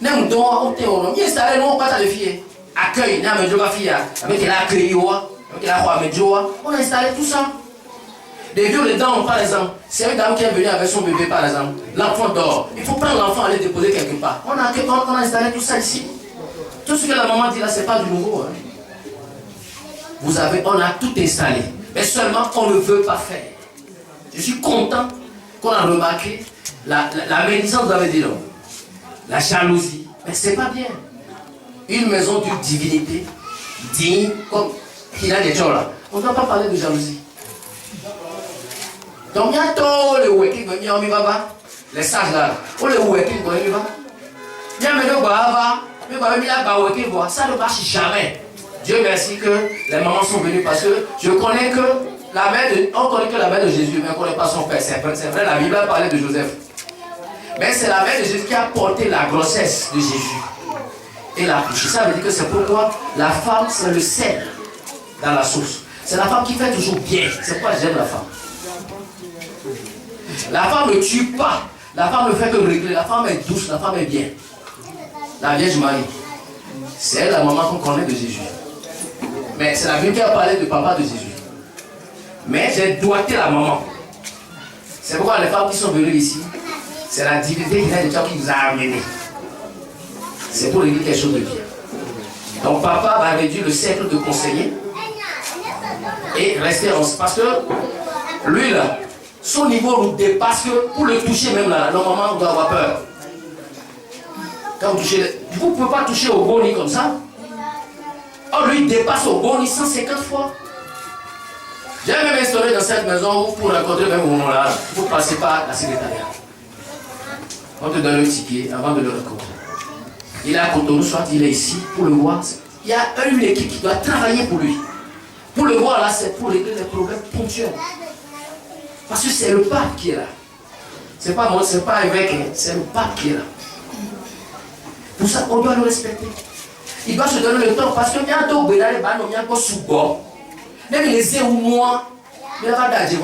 même dans un thé ou il est allé non pas de filles. Accueil, n'a pas de fille, avec elle a accueilli, on a installé tout ça. Des vieux les dents, par exemple, c'est une dame qui est venue avec son bébé, par exemple, l'enfant dort. Il faut prendre l'enfant et aller déposer quelque part. On a installé tout ça ici. Tout ce que la maman dit là, c'est pas du nouveau. Hein. On a tout installé, mais seulement on ne veut pas faire. Je suis content qu'on a remarqué la médisance, vous avez dit non. la jalousie. Mais c'est pas bien. Une maison d'une divinité digne, comme il a des gens là. On ne doit pas parler de jalousie. Donc, bientôt, les working, les sages là, les working, ça ne marche jamais. Dieu merci que les mamans sont venues parce que je connais que on connaît que la mère de Jésus, mais on ne connaît pas son père. C'est vrai, la Bible a parlé de Joseph. Mais c'est la mère de Jésus qui a porté la grossesse de Jésus et l'a couché. Ça veut dire que c'est pourquoi la femme, c'est le sel dans la sauce. C'est la femme qui fait toujours bien. C'est pourquoi j'aime la femme. La femme ne tue pas. La femme ne fait que régler. La femme est douce. La femme est bien. La Vierge Marie. C'est elle la maman qu'on connaît de Jésus. Mais c'est la Bible qui a parlé de papa de Jésus. Mais j'ai doigté la maman. C'est pourquoi les femmes qui sont venues ici, c'est la divinité qui nous a amenés. C'est pour régler quelque chose de bien. Donc papa va réduire le cercle de conseillers et rester en... Parce que lui là, son niveau nous dépasse que pour le toucher même là, normalement on doit avoir peur. Quand vous touchez, vous ne pouvez pas toucher au boni comme ça. Or lui dépasse au boni 150 fois. J'ai même instauré dans cette maison où pour rencontrer même au moment là, vous passez par la secrétariat. On te donne le ticket avant de le rencontrer. Il est à Cotonou, soit il est ici pour le voir. Il y a une équipe qui doit travailler pour lui. Pour le voir là, c'est pour régler les problèmes ponctuels. Parce que c'est le pape qui est là. C'est pas moi, c'est pas évêque, c'est le pape qui est là. Pour ça, on doit le respecter. Il doit se donner le temps parce que bientôt, il y a des bancs, il y a encore sous bord. Même les yeux ou moi, il va dire,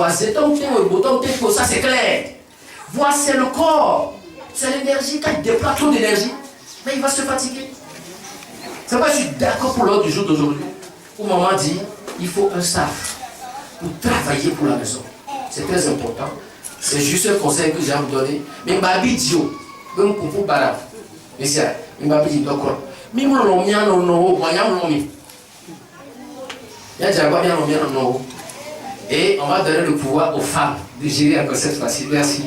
ça c'est clair. Voir, c'est le corps. C'est l'énergie. Quand il déploie trop d'énergie, mais il va se fatiguer. C'est pourquoi je suis d'accord pour l'ordre du jour d'aujourd'hui. Où maman dit, il faut un staff pour travailler pour la maison. C'est très important. C'est juste un conseil que j'ai à vous donner. Mais Babi Dio, même pour vous, Baraf, mais c'est Babi Dio, d'accord. Mais moi, je suis un et on va donner le pouvoir aux femmes de gérer encore cette fois-ci. Merci.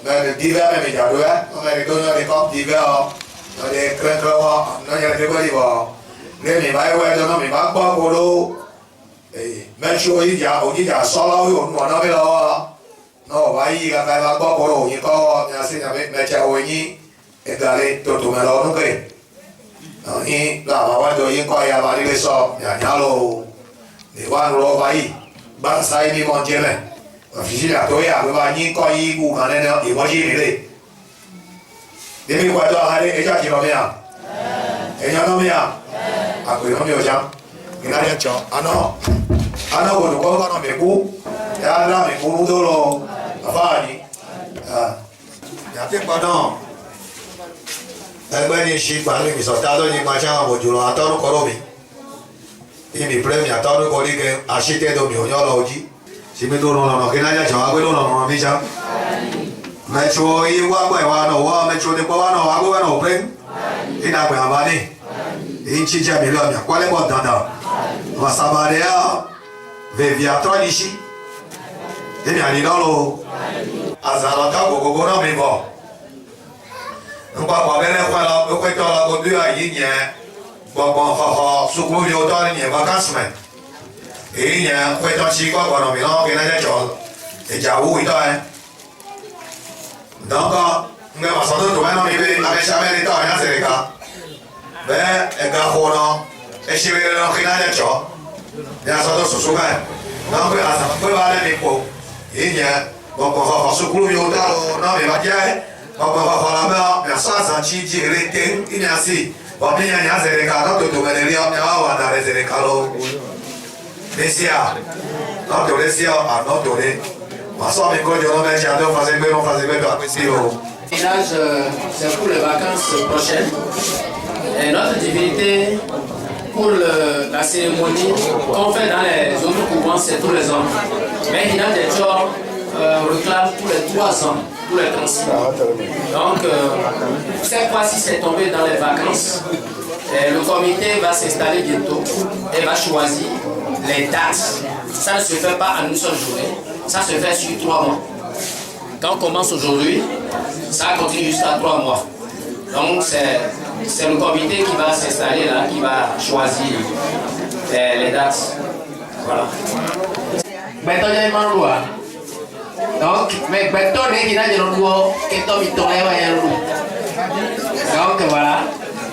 mais divers mais déjà deux on a les deux les corps divers les crèmes non il y a des quoi divers les mais ouais non mais pas pour l'eau et même si on y a solo on a pas là non va y a pas pour l'eau il faut il y a c'est avec mais tu vois y et d'aller tout mais là non que non y là va de y quoi il y a pas les ça il y a l'eau les va l'eau va y ban sai ni mon dieu Fiji là toi à va y quoi y ou quand est là il va y aller depuis quoi toi aller et tu vas bien et non bien à quoi non bien ça il a rien ça ah non on doit voir dans mes coups et là mes coups nous là va y ah il y a des pardon ben ni si par les mises à dos ni machin au jour à temps corobi il me prend à temps corobi que acheter de mieux là aussi si me donne non que n'a pas que non mais ça mais tu vois il va quoi non mais tu ne peux pas non avoir non prend il n'a pas abandonné il tient jamais là quoi les bonnes dans va savoir vers via trois ici et bien il dans l'eau azalaka gogo non mais bon on va pas venir là au côté là au deux à y bon sous le vieux temps il y a vacances mais et il y a quoi dans chi quoi non mais non qu'il n'a pas job et já où il est donc on va s'en donner non mais avec jamais les temps rien c'est le cas ben et gars non et si le non qu'il n'a pas job il y a ça dans ce souper donc on va aller pour il y a bon sous le vieux temps non mais va dire on va faire la main mais ça ça chi les temps il y a si bon il y a c'est le cas donc tout le monde est là on va dans les cas Messia, notre Messia, à notre donné. Passons avec quoi de l'homme, j'ai adoré faire c'est pour les vacances prochaines. Et notre divinité, pour la cérémonie qu'on fait dans les autres couvents, c'est tous les ans. Mais Hina Djor réclame tous les 3 ans, tous les 36 mois. Donc, cette fois-ci, c'est tombé dans les vacances. Et le comité va s'installer bientôt et va choisir les dates. Ça ne se fait pas en une seule journée, ça se fait sur 3 mois. Quand on commence aujourd'hui, ça continue jusqu'à 3 mois. Donc c'est le comité qui va s'installer là, qui va choisir les dates. Voilà. Donc, mais donc voilà.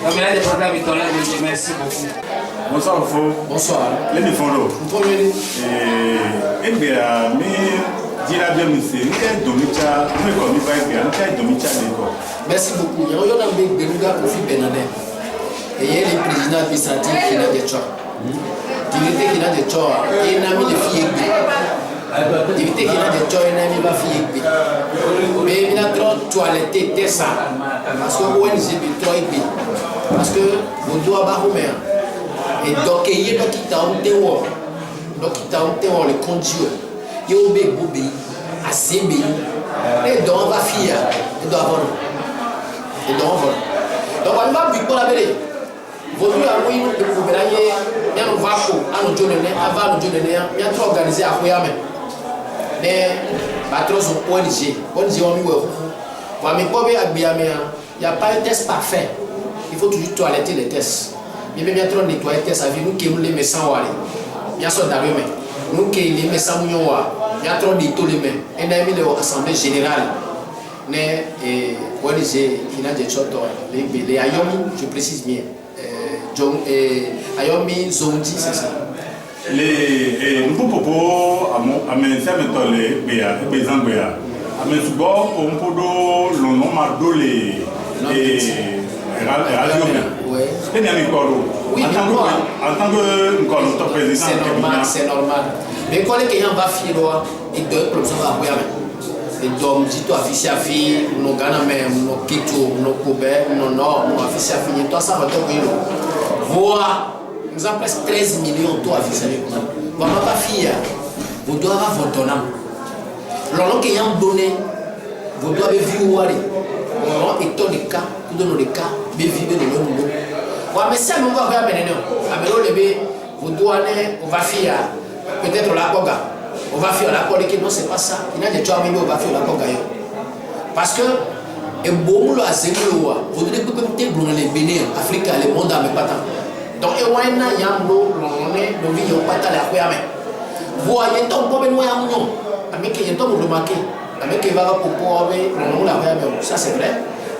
Donc il y a des problèmes, merci beaucoup. Bonsoir, Fo. Bonsoir. Les Mifondo. Et bien, Dira bien, monsieur, nous sommes Domitia, nous sommes Domitia. Merci beaucoup. Il y a un Beluga Kofi Benadé. Et il y a le président administratif qui n'a de choix. Divinité qui n'a de choix. Et un ami de fille. Divinité qui n'a de choix, un ami de fille. Mais il a trop toiletté Tessa. Parce que ONG est trop épais. Parce que vous doit avoir et donc il y a qui t'a entendu. Donc il t'a entendu le conduire. Il y a un bébé assez bien. Et donc on va fier. Et donc on va. Donc on va plus pour la belle. Vous avez envoyé nous pour belayer. Il y a un vaco à nous donner. Avant nous donner. Il y a trop organisé à quoi même. Mais batros sont ONG. ONG on nous. Pour mes pauvres agbiamé, il n'y a pas un test parfait. Il faut toujours toiletter les tests. Il y a trop nettoyer les tests avec nous qui nous les mettons en aller. Il y a ça d'arriver. Nous qui les mettons en il y a trop de tout les mains. Et nous avons l'Assemblée générale. Mais ONG qui n'a des choses. Les Ayomi, je précise bien. Ayomi Zondi, c'est ça. Les nouveaux propos à mes amis, les Anglais. Mais souvent, on peut dire le nom de les radios. Oui, en tant que président, c'est normal. Mais quand les gens vont faire, ils doivent faire et donc, si tu as affiché à vie, nous gagnons même, nous quittons, nous coupons, nous affiché à vie, toi ça va te dire. Voilà, nous avons presque 13 millions de affichés. Vous n'avez pas fait, vous devez avoir votre nom. L'on qui a donné, vous devez vivre. On est dans les cas, vous donnez les cas, mais vivez dans le monde. Mais ça, nous va faire maintenant. Vous devez, on va faire peut-être la Boga. On va faire la politique, non, c'est pas ça. Il y a des gens qui vont faire la Boga. Parce que, et bon, là, c'est le roi. Vous devez que les Bénin, Afrique, le monde à mes patins. Donc, il y a un yambo, on est, nous vivons pas à la Kouamé. Vous voyez, tant qu'on est loin à nous. Avec qui est remarqué, avec qui va pour la ça c'est vrai.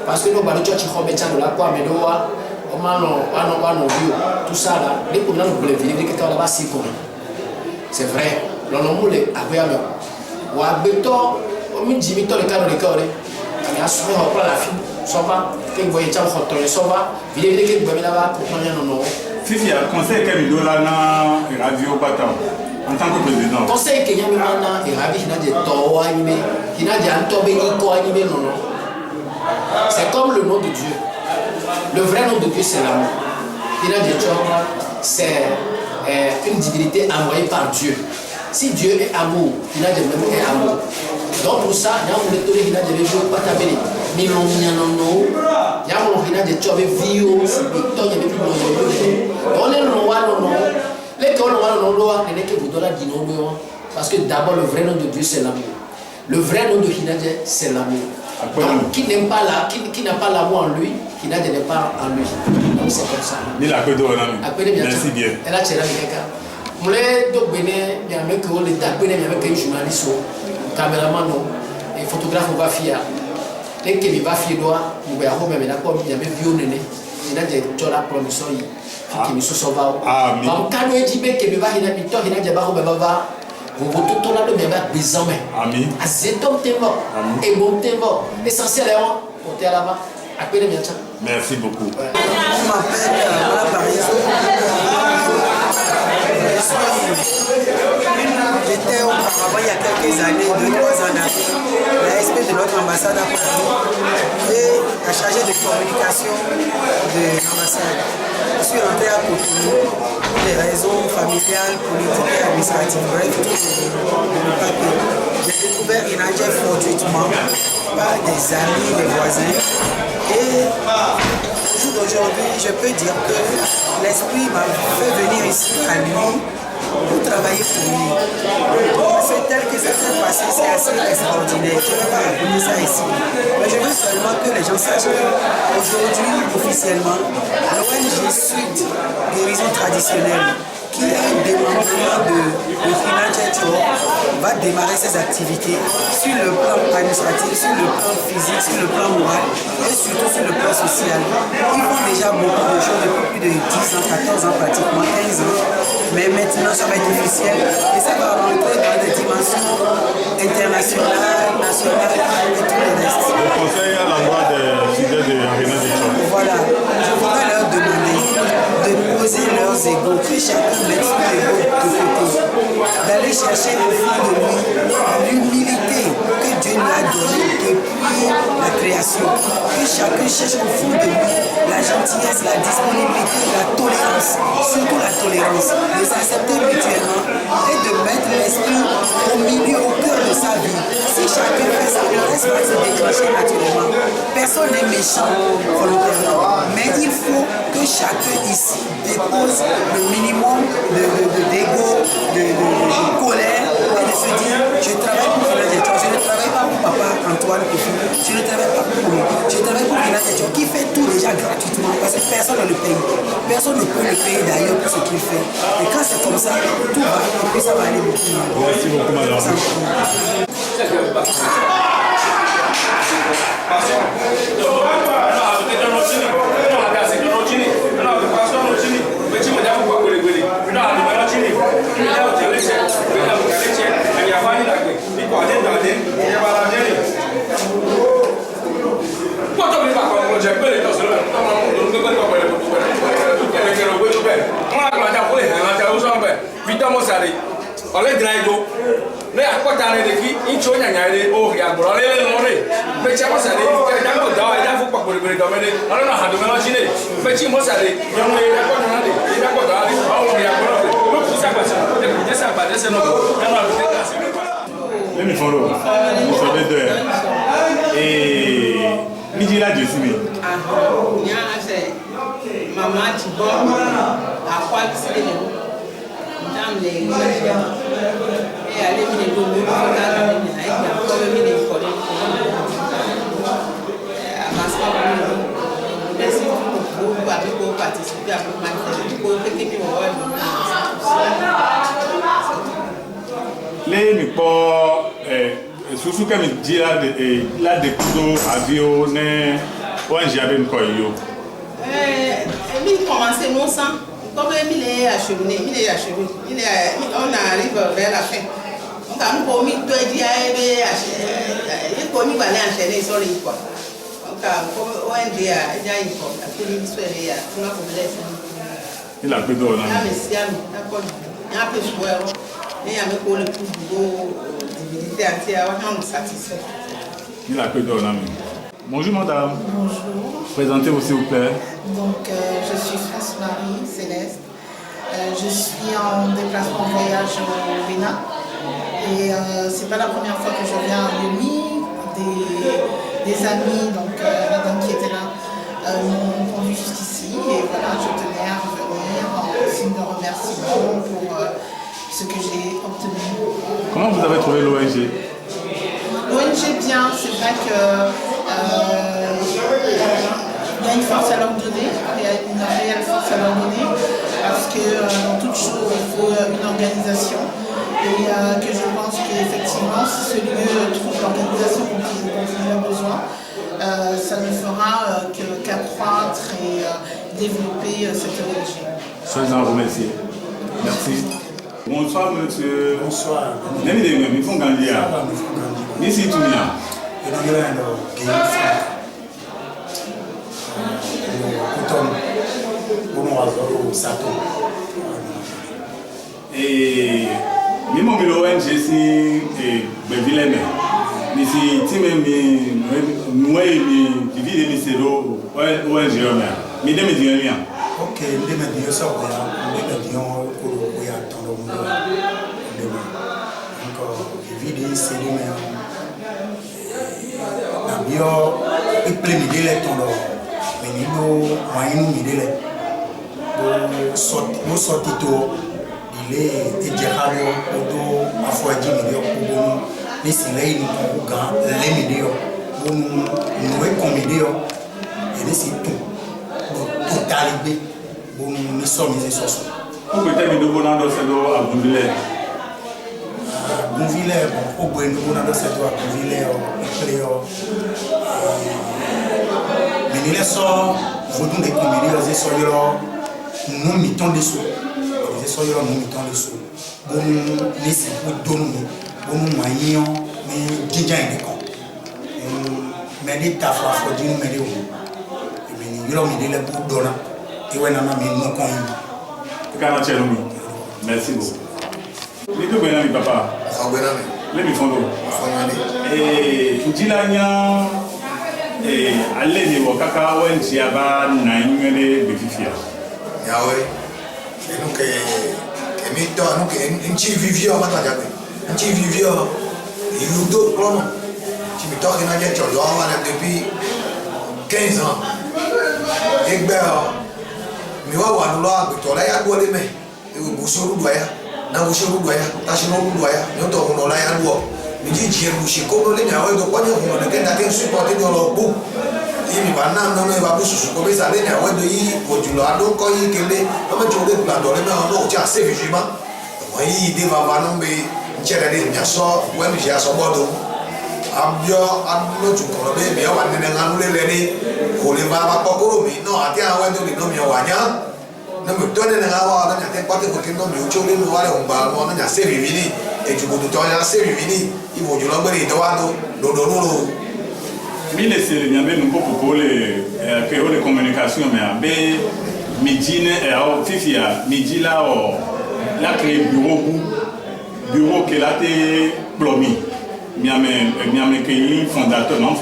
Parce que nous allons chercher de la quoi, mais nous allons tout ça là. Les pour nous voulons vivre que là-bas c'est comme. C'est vrai. L'on nous les avoir ou à béton, on me dit le cas de l'école. On a souvent on prend la fille, ça va. Quand vous voyez ça on ça va. Vivre que vous là-bas pour prendre non. Si il y a conseil que nous là na radio Batam. En tant que président. Conseil que nous avons et Rabi qui n'a de tort animé, qui n'a de antobé ni animé non. C'est comme le nom de Dieu. Le vrai nom de Dieu c'est l'amour. Qui n'a de tort, c'est une divinité envoyée par Dieu. Si Dieu est amour, il n'a de même est amour. Donc pour ça, il y a un lecteur qui n'a de même pas tabelé. Ni non, il y a un de tort vieux, c'est victoire, il y a plus de on est le roi non. Les gens qui vous donnent dit non, parce que d'abord le vrai nom de Dieu c'est l'amour. Le vrai nom de Hinadje c'est l'amour. Donc qui n'aime pas qui n'a pas l'amour en lui, Hinadje n'est pas en lui. Donc c'est comme ça. Merci bien. Elle a tiré avec quelqu'un. Moulé donc Bénin, il y a un mec qui est là, il y a un journaliste, caméraman, et photographe on va fier. Les qui va fier doit, nous voyons même d'accord, il y avait vieux néné. Hinadje tu la promission qui me sauva. Quand nous dit que nous va vous tout là de même besoin. Amen. À cet homme témo et bon témo. Essentiel est là-bas. Merci beaucoup. On m'appelle j'étais auparavant il y a quelques années, 2-3 ans d'années, la SP de notre ambassade à Paris et la chargée de communication de l'ambassade. familiale, politique et administrative. Bref, tout le papier. J'ai découvert Inadja fortuitement par des amis, des voisins. Et au jour d'aujourd'hui, je peux dire que l'esprit m'a fait venir ici à lui pour travailler pour lui. C'est tel que ça s'est passé, c'est assez extraordinaire. Je ne vais pas raconter ça ici. Mais je veux seulement que les gens sachent qu'aujourd'hui, officiellement, l'ONG Sud Guérison Traditionnelle, qui est un démembrement de Finadja va démarrer ses activités sur le plan administratif, sur le plan physique, sur le plan moral et surtout sur le plan social. Ils font déjà beaucoup de choses depuis plus de 10 ans, 14 ans pratiquement, 15 ans. Mais maintenant ça va être officiel et ça va rentrer dans des dimensions internationales, nationales et tout le reste. Le conseil à l'endroit des sujets de Aréna de Tchon. Voilà, je voudrais leur demander de poser leurs égos, que chacun mette son égo de côté, d'aller chercher au fond de lui l'humilité que Dieu nous a donnée depuis la création, que chacun cherche au fond de lui la gentillesse, la disponibilité, la tolérance, surtout la tolérance, de s'accepter mutuellement et de mettre l'esprit au milieu, au cœur de sa vie. Si chacun fait ça, le reste va se déclencher naturellement. Personne n'est méchant volontairement, mais il faut que chacun ici dépose le minimum d'ego, de colère et de se dire je travaille pour Finadja, je ne travaille pas pour papa Antoine Kofi, je ne travaille pas pour lui, je travaille pour Finadja qui fait tout déjà gratuitement parce que personne ne le paye. Personne ne peut le payer d'ailleurs pour ce qu'il fait. Et quand c'est comme ça, tout va et puis ça va aller beaucoup mieux. Merci beaucoup, madame. Let me follow. Et midi là, je suis. Maman, tu bois à quoi c'est dans les et aller me donner merci beaucoup pour participer à votre manifestation. Les mipo susu que me dit là de kudo avio ne ONG avec quoi yo. Il commence non sans comme il est acheminé, on arrive vers la fin. On a nous promis de dire il connaît pas les enchaîner sur les quoi. Donc comme ONG a déjà une fois la police est là, on a comme les il a plus d'or là. Ah mais si d'accord. Il y a peu joueur. Il y a même pour le plus gros divinité entière, on nous satisfait. Il a plus d'or là. Bonjour madame. Bonjour. Présentez-vous s'il vous plaît. Donc je suis France-Marie Céleste. Je suis en déplacement voyage au Bénin. Et c'est pas la première fois que je viens à Yomi. Des amis, donc la dame qui était là, m'ont conduit jusqu'ici. Et voilà, je tenais à revenir en signe de remerciement pour ce que j'ai obtenu. Comment vous avez trouvé l'ONG? L'ONG bien, c'est vrai que il y a une force à leur donner, il y a une réelle force à leur donner, parce que dans toute chose, il faut une organisation. Et que je pense qu'effectivement, si ce lieu trouve l'organisation dont il a besoin, ça ne fera qu'accroître et développer cette ONG. Soyez-en remerciés. Merci. Bonsoir monsieur. Bonsoir. Ils font gagner. Ici tout bien. Et ni mon bureau ONG si Bevileme. Ni si time mi moi mi divide mi sero ONG on. Mi demi di rien. OK, ndeme di yo so ya, ndeme di yo ko ya. c'est lui mais na bio il plein de les ton mais ni do moyen ni de les bo sorti to il est ejahado odo afoji mi dio ko ni silei ni ko gan le mi dio bo no e comidio et c'est tout totalité bon nous sommes les sources. Vous pouvez me donner un autre à Bouvillers. Bouvillers, au bout de nous dans cette voie Bouvillers, mais nous laissons vous donner des comédies, les soyons nous mettons des sous, les soyons nous mettons des sous. Bon nous laissons pour donner, bon nous moyens, mais déjà il est con. Mais des tafas faut dire nous mais des mais nous leur mettons les pour donner. Et ouais, non, mais nous connaissons. Merci beaucoup. Les deux bonhommes, papa. Les deux fonds. Et Djilania et Aleni Wakaka, ou Njiaba, Naïmene, Bififia. Yahweh. Et nous, que Mito, nous, que Nchivivio, Nchivivio, il nous donne comment. Tu me tords, il y a des choses, depuis 15 ans. Et bien, mi wa wa no la to la ya do le me e bu so ru ya na bu so ru ya ta so ru ya no to no la ya do mi ji ji ru shi ko no le nya wa do ko ni ko no ke ta ke support ni lo bu yi mi ba na no no ba bu su ko be sa le nya wa do yi o ju lo ado ko yi kele o ma jo le pla do le me no ja se vi ma wa yi de ba ba no be nchele de nya so wa mi ja so bodo abio adulo ju ko be mi wa ne nga nu le ni ko le ba ba ko mi no ati awon do ni no mi wa nya na mi to ne nga wa na te pa te ko ke no mi o cho le no wa le on ba mo na nya se vi ni e ju bodo to ya se vi ni i bo ju lo gbe ri do wa do no no mi le se mi abe nu ko ko le ke o le communication mais abe mi dine e o fifia mi dila o la créer bureau que la te plomi Miami qui fondateur, non,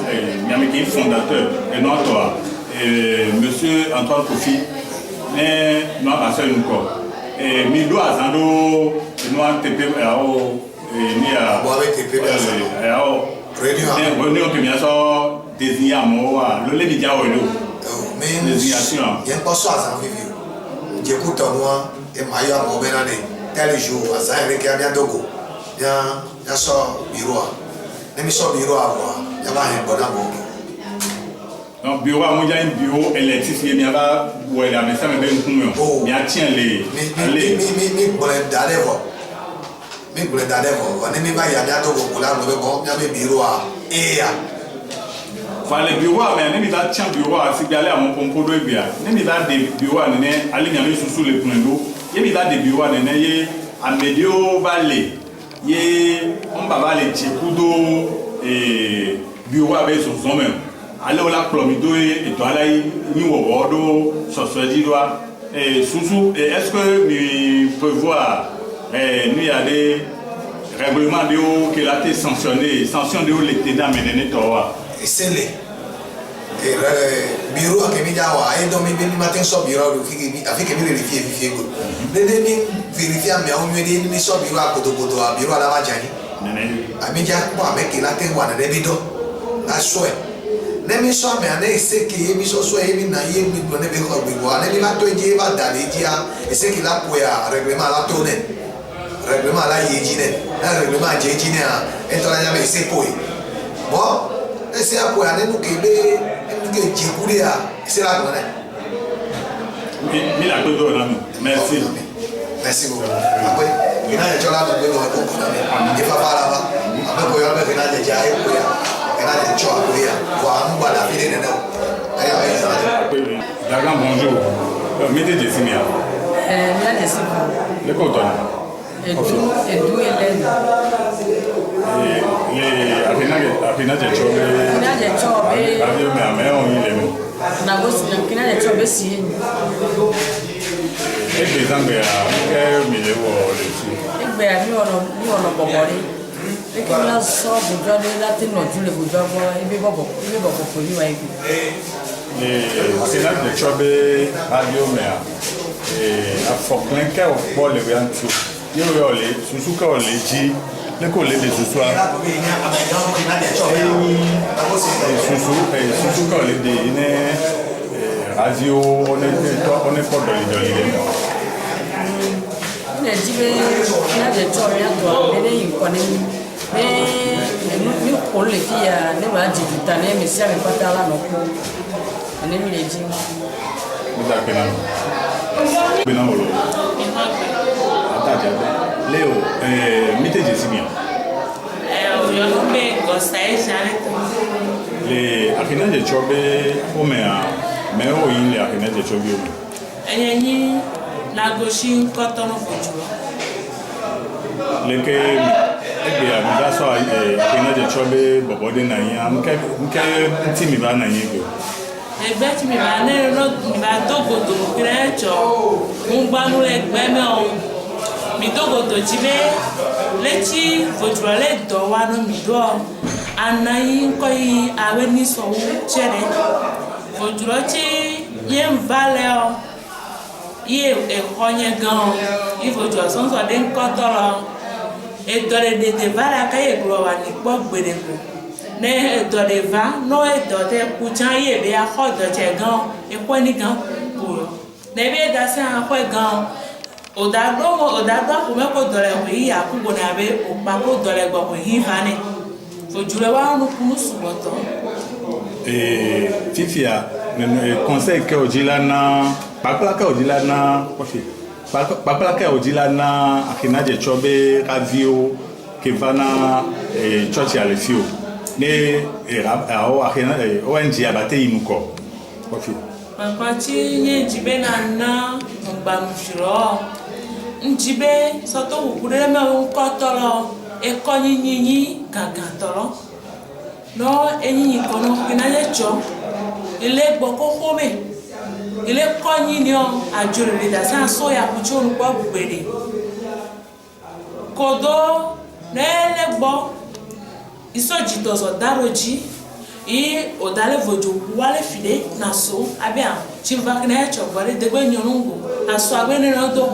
Miami qui fondateur, et non toi, Monsieur Antoine Kofi, mais nous avons passé une fois. Et Milo Azando, nous avons TP, ni à réunion qui vient sur désigner à moi, le Lévidia ou le désignation. Il y a pas ça, ça fait vivre. J'écoute moi, et Maya Mobenane, tel jour, à ça, avec un dogo, il y a ça, bureau. Nemi so bureau avoir ya ba hen boda mo donc bureau mo ja bureau électrifié mi aba ouais la mais ça me ben kumo mi a tient les mi bole dadevo mi bole dadevo on mi ba ya ya to ko la no be bon ya be bureau a e ya fa le bureau mais nemi ba tient bureau a si bi ale amon pompo do bia nemi ba de bureau ne ale nya mi susu le kundo ye mi ba de bureau ne ye amedio valley ye on va aller tikudo et bureau avec son zoom aller au lac Plomido et toi là ni au bordeaux sur ce dit doit et sous est-ce que nous prévoir nous y a des règlements de haut qui a été sanctionné sanction de haut les ténats mais n'est pas et c'est les bureau que mi dawa et donc mi matin so bureau avec que mi vérifier go ne mi vérifier mais on me dit mi so bureau a kodo a bureau la majani ami ja ko avec la te wa na debido la so ne mi so me ane se ki mi so so e mi na ye mi do ne be ko gbo ane mi ma to je ba dale dia e se ki la po ya règlement la to ne règlement la ye ji ne la règlement je ji ne a e to la ya me se po bon e se a po ya ne nu ke be que Djibouti c'est la bonne. Mais la todo là. Merci. Merci beaucoup. Après, il y a des gens là qui veulent il faut pas là-bas. Après, pour y aller, il y a des gens qui il y a des gens qui voir nous la vie de nous. D'accord, bonjour. Mettez des signes. Là, des signes. Le coton. Et d'où est l'aide? Apina de chobe. Apina de chobe. Radio me amé on y le. Na go si apina de chobe si. E be zambe a ke mi le wo le si. E be a mi ono bobori. E ke na so bujo de lati no ju le bujo bo ibi bobo ko ni wa ibi. Apina de chobe radio me a a foklen ke o po le yan tu. Yo le susu ka o le ji l'école de ce soir. Susu quand les dîners radio on est pas dans les ne jibe na de to ya to ne yin ko ne mi ko le fi ya ne ba ji ta ne mi sia me pata la no ko ne mi le ji vous appelez Benamolo Ataja Léo mité Jessimia yo no me gosta les akina de chobe o me o yin le akina de chobe o enyi na goshi nkotono fojulo leke ebe a da so akina de chobe bobode na yin nke ntimi ba na yin go egbe ti mi ba ne no mi ba dogodo krecho ngbanu egbe me o mi dogodo jibe lechi fojulo le do wa no mi do anayi ko yi awe ni so wo chere fojulo chi yen vale o ye ekonye gan ifojulo son so de nkotoro edore de vara ka ye gro wa ni po gberego ne edore va no edore kuchan ye be a khodo che gan epo ni gan puro ne be da se an ko gan odagbo ko me ko dore ko yi akugo na be o pa ko dore gbo ko yi vane fojulo wa nu kunu suboto fifia conseil que ojila na papla que ojila na kofi papla que ojila na akina je chobe radio que va na church alefio ne o akina ONG abate inuko kofi papa ti nye jibe na ngbanufiro njibe soto ukure me nkotoro ekonyinyi gagantoro no enyi kono kinaje cho ile gboko kome ile konyi ni o ajuriri da san so ya kucho npo gbere kodo na ele gbo isoji tozo daroji odale vojo wale fide na so abia chimba kina cho gbare de gbe nyonungu aso agbe ni no do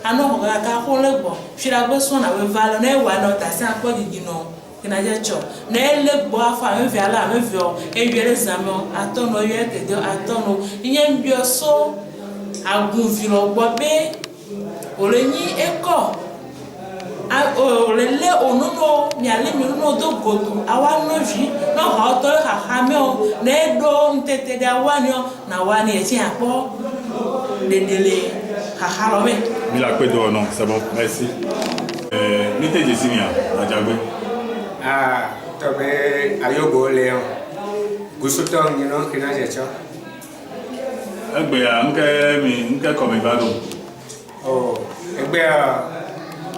ano ho ga ko le gbo fira gbe so na we valo na e wa no ta san po gigi no kina je cho na ele gbo afa me vi ala me vi o ebiere zamo atono ye kedo atono iye mbio so agun viro gbo be orenyi eko orele onuno mi ale mi no do godu awa no vi no ha to ha ha me o na edo ntete ga wani o na wani e ti apo dedele ha ha lo me mi la pe do non c'est bon merci mité Jessimia ajagbe tobe ayobo leo gusuto ngino kina jecho egbe ya nke ko mi bado egbe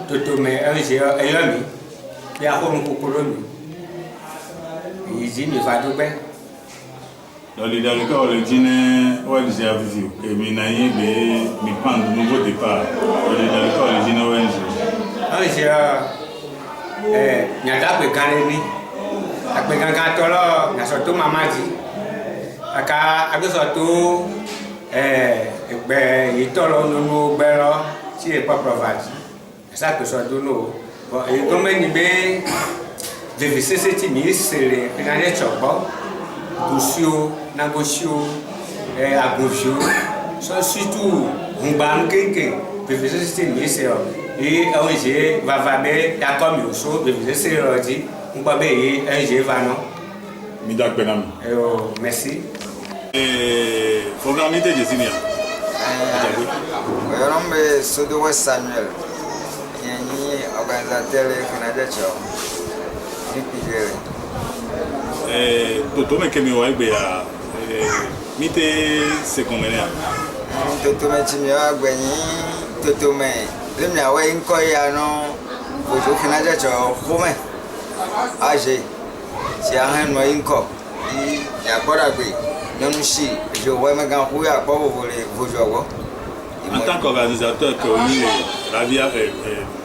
toto me anje ayami ya ko nkukuro mi yiji mi fadugbe Dans le jine ONG Avizio que mi na yin be mi pan nouveau départ dans le jine ONG nyada pe kare ni ape gangan tolo na so to mamaji aka agoso to egbe itolo nunu gbero ti e pa provide esa pe so do no bo e go meni be de vicesity mi sele pinane chogbo busio nagosio agofio so surtout ngban kenke de vicesity mi se o ONG va vabe ya comme yoso de viser rodi ngba be ONG va non mi dak benam merci programme de Jessimia yo nombe Sodowe Samuel yenyi organisateur Canada cho dipigere toto me kemi wa egbe ya mite secondaire toto me chimi wa gbenyi toto me lemni awe inko ya no ojo Canada cho kome age si ahan no inko ya bora gbe nonu si je wa me gan ku ya po vole vojo wo en tant qu'organisateur que oui ravia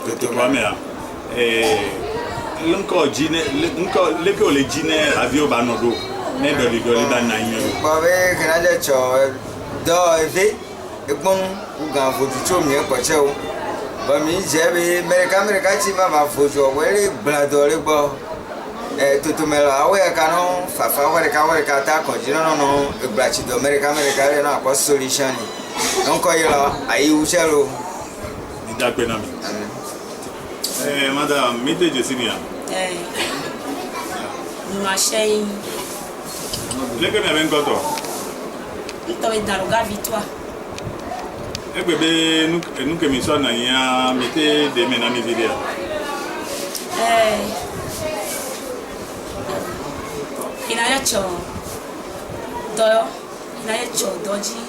Totomea l'enco jine l'enco lepe ole jine ravio banodo ne do li ba na yin ba be Canada cho do eve egbon ugan voju cho mi e po che o Bon, j'ai vu, America, tu m'as foutu, ouais, bladolé, bon. Tout me la ouais, canon, fafa, ouais, kata, continue, non, blachi d'America, non, pas solution. Donc, il y a, aïe, ou chelo. Madame, mettez Jessinia. Ma chérie. Les que m'avez encore. Il t'a dans le gars victoire. Et bébé, nous que nous sommes là, mettez des mains dans mes vidéos. Il a yacho. Doyo. Il a yacho doji.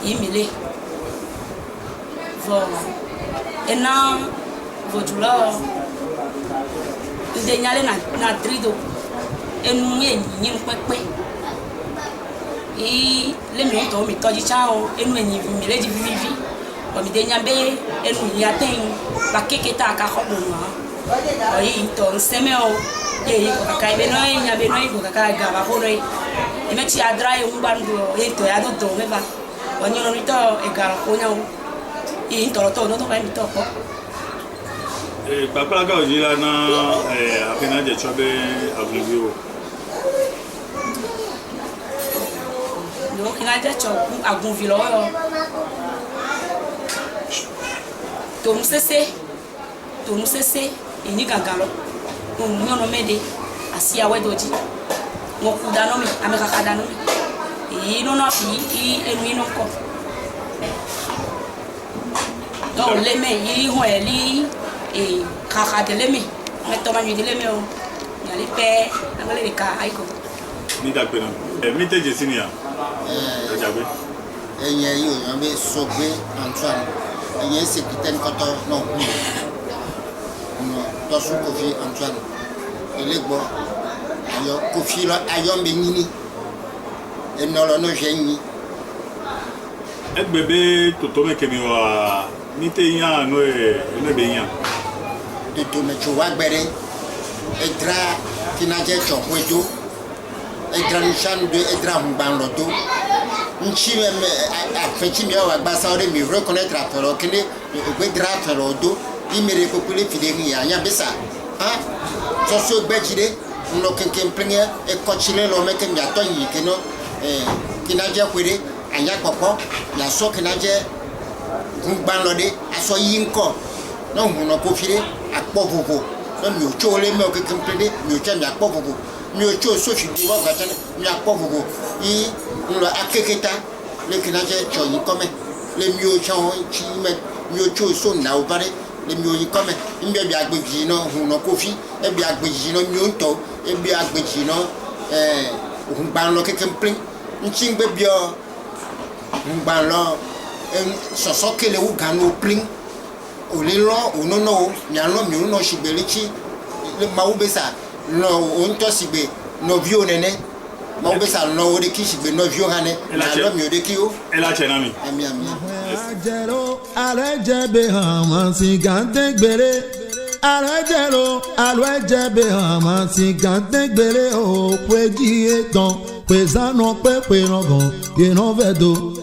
Imile. Vo. Et non, votre là. Il est allé na trido. Et nous y ni pepe. Et les miens mi toji chao. Et nous ni mi le di vivi. O mi denya be. Et nous y atteint. Ba keketa ka khobonwa. Oyi to semeo. Ye ko ka ibe no nya be no ko ka ga ba ho rei. E me ti adra e un bando e to ya do me ba. Onyo no mi to e ga ko nya o. E to to no to ba mi to ko. Papa ga oji la na apena je chobe agbegbe o. No kina je cho agunvi lo yo. To mu sese e ni gangan lo. Mo no mede asia wedoji. Mo ku dano mi ameka ka dano mi. E no no fi enu ino ko. Do le me yi ho eli e kaka de lemi meto manu de lemi o yali pe angale de ka aiko ni da pe na mite Jessinia jagbe enye yo yan be sogbe Antoine enye secrétaire koto no ku no to su Kofi Antoine elegbo ayo Kofi lo ayo be nyini enolo no jenyi egbebe toto me kemi wa nite yan no e be yan to me chuwa gbere edra kinaje chokwedo edra nshan de edra humban lodo nchi me afechi mi wa gba sa ore mi reconnaître atoro kini gbedra atoro do imere popule fideni ya nya bisa ha so so gbejire nlo kenken plinye e kochile lo meke mi ato yi kino kinaje kwere anya popo ya so kinaje humban lode aso yinko no huno kofire akpovovo no mi ocho le me o kekemplede mi ocha mi akpovovo mi ocho so fi bi wa gata mi akpovovo yi nlo akeketa le kinaje cho yi kome le mi ocha o chi me mi ocho so na o bare le mi oyi kome mi bi agbeji no huno kofi e bi agbeji no mi onto e bi agbeji no ohun lo kekemple nchi ngbe bi o ngban lo soso kele u ganu plin olilo onono nyalo mi uno shibelichi le maubesa no onto sigbe no vio nene maubesa no ode ki sigbe no vio hane nyalo mi ode ki o ela chena mi ami ajero arejebe hamasi gante gbere arejero arejebe hamasi gante gbere o peji etan pezano pepe rogan ino vedo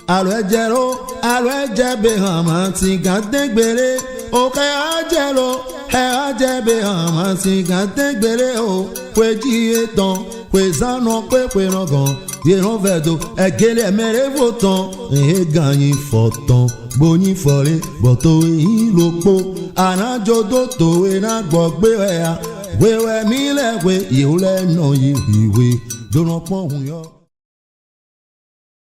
arejero arejebe hamasi gante gbere oke ajebe hamasi gante gbere o peji etan pezano pepe rogan ino vedo egele mere votan e ganyin fotan gbóyin fọre bọ̀tò yín ló pọ̀ ànájọ́dọ̀ tòwe náà gbọ́ gbé ẹ̀ wẹ́wẹ́ mílẹ̀ wẹ́ ìhùlẹ̀ náà yìí ìwé dọ́nà pọ́n hùn yọ.